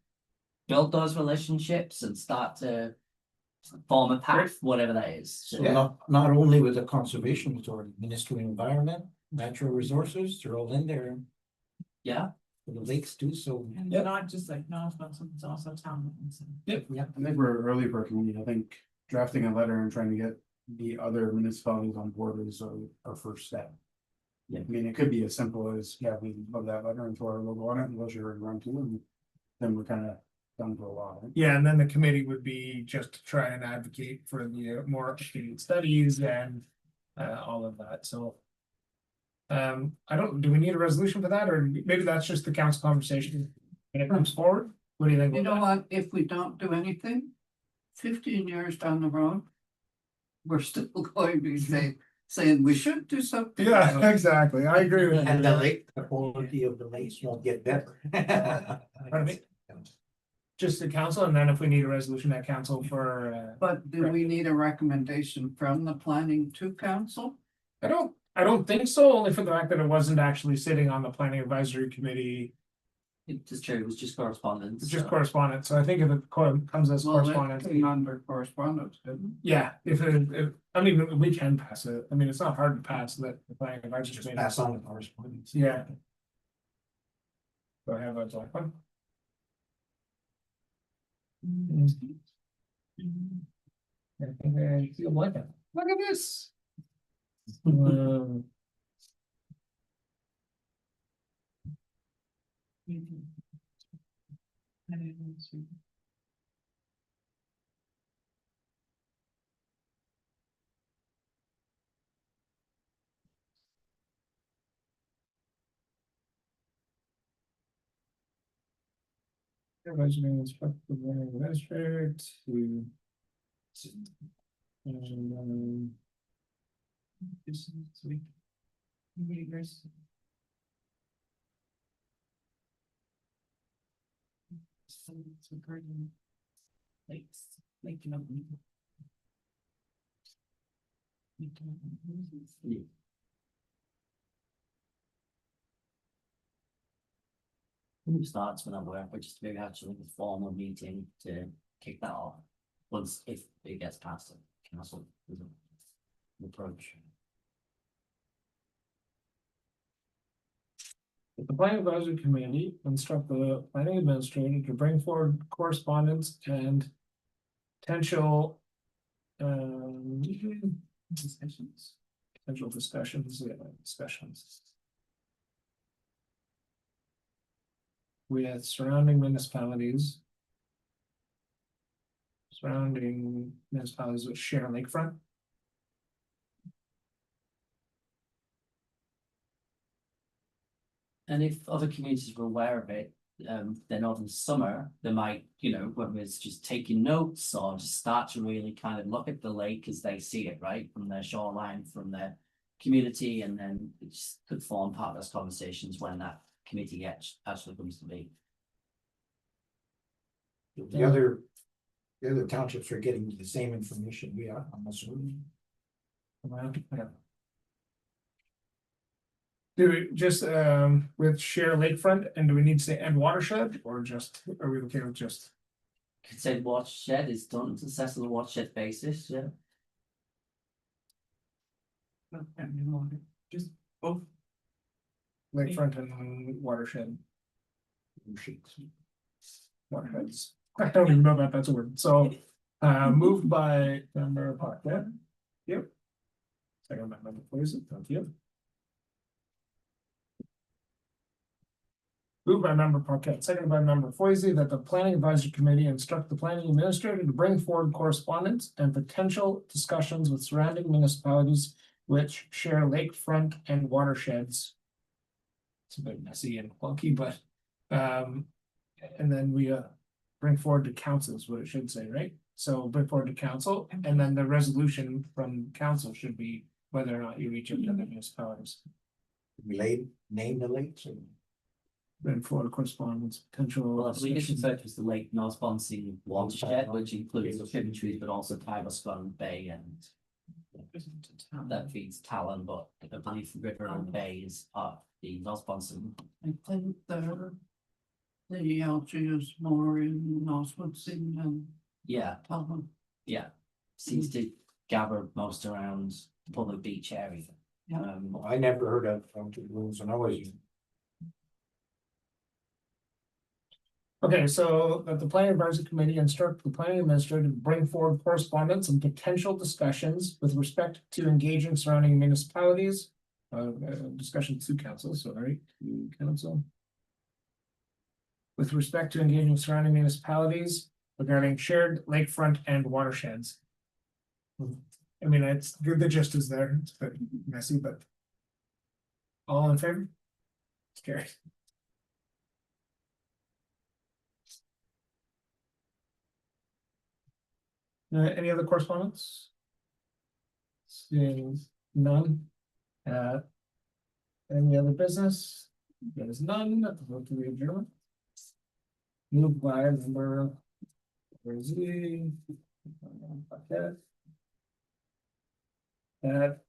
B: build those relationships and start to form a path, whatever that is. So,
I: So not only with the conservation authority, Ministry of Environment, Natural Resources, they're all in there.
B: yeah.
I: For the lakes too, so.
D: And not just like, no, it's also town.
I: Yeah.
H: I think we're early for a community. I think drafting a letter and trying to get the other municipalities on board is our first step.
B: Yeah.
H: I mean, it could be as simple as, yeah, we love that letter and throw our logo on it and we'll share it around too, and then we're kind of done for a while. Right?
A: yeah, and then the committee would be just to try and advocate for the more up-to-date studies and all of that. So. Do we need a resolution for that, or maybe that's just the council conversation when it comes forward? What do you think?
F: you
A: about
F: know
A: that?
F: what, if we don't do anything, 15 years down the road, we're still going to be saying we should do something.
A: Yeah, exactly. I agree with you.
I: And the lake, the quality of the lakes won't get better.
A: Pardon me? Just the council, and then if we need a resolution at council for,
F: But do we need a recommendation from the planning to council?
A: I don't think so, only for the fact that it wasn't actually sitting on the planning advisory committee,
B: It is true. It was just correspondence.
A: it's just
B: so-
A: correspondence. So I think if it comes as
F: Well, that
A: correspondence.
F: came under correspondence, didn't it?
A: Yeah, I mean, we can pass it. I mean, it's not hard to pass that the planning advisory
I: Just
A: committee.
I: pass on the correspondence.
A: Yeah. Do I have a black one? I think I feel like it. Look at this. Resume inspect the zoning administrator to. This is sweet. Neighbors. Some garden. Lakes, lake development. Lake development.
B: Yeah. Who starts when I work, but just maybe actually a formal meeting to kick that off. Once if it gets past the council approach.
A: The planning advisory committee instruct the planning administrator to bring forward correspondence and potential. Discussions. Potential discussions, yeah, discussions. With surrounding municipalities. Surrounding municipalities which share lakefront.
B: And if other communities were aware of it, then over the summer, they might, whether it's just taking notes or just start to really kind of look at the lake as they see it, right? From their shoreline, from their community, and then it just could form part of those conversations when that committee actually comes to be.
I: The other townships are getting the same information we are, I'm assuming.
A: Well, yeah. Do we just with share lakefront, and do we need to say and watershed, or just, are we okay with just?
B: Could say watershed is done to assess on a watershed basis, yeah.
D: Just both.
A: Lakefront and watershed. Watersheds. I don't even know if that's a word, so moved by member Paquette. Yep. Second by member Poise, thank you. Moved by member Paquette, seconded by member Foisey, that the planning advisory committee instruct the planning administrator to bring forward correspondence and potential discussions with surrounding municipalities which share lakefront and watersheds. It's a bit messy and clunky, but and then we bring forward to council is what it should say, right? So bring forward to council, and then the resolution from council should be whether or not you reach out to other municipalities.
I: Name the lakes and.
A: Bring forward correspondence, potential.
B: Well, I believe it's referred to as the Lake North Bonsey watershed, which includes the tributaries, but also Tyberspun Bay and that feeds Talon, but I believe the river and Bay is part of the North Bonsey.
F: I think the algae is more in Northwoodsing and
B: Yeah,
F: Talbot.
B: yeah, seems to gather most around the public beach area.
F: Yeah.
I: I never heard of the rules and I was.
A: Okay, so that the planning advisory committee instruct the planning administrator to bring forward correspondence and potential discussions with respect to engaging surrounding municipalities. Discussion to council, sorry, to council. With respect to engaging surrounding municipalities regarding shared lakefront and watersheds. I mean, it's good, the gist is there, it's a bit messy, but. All in favor? It's carried. Any other correspondence? Seeing none. Any other business? There is none. Vote to the adjournment. Moved by member. Z.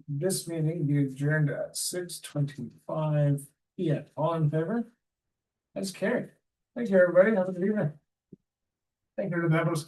A: This meeting be adjourned at 6:25 PM. All in favor? That's carried. Thank you, everybody. Have a good evening. Thank you to the members.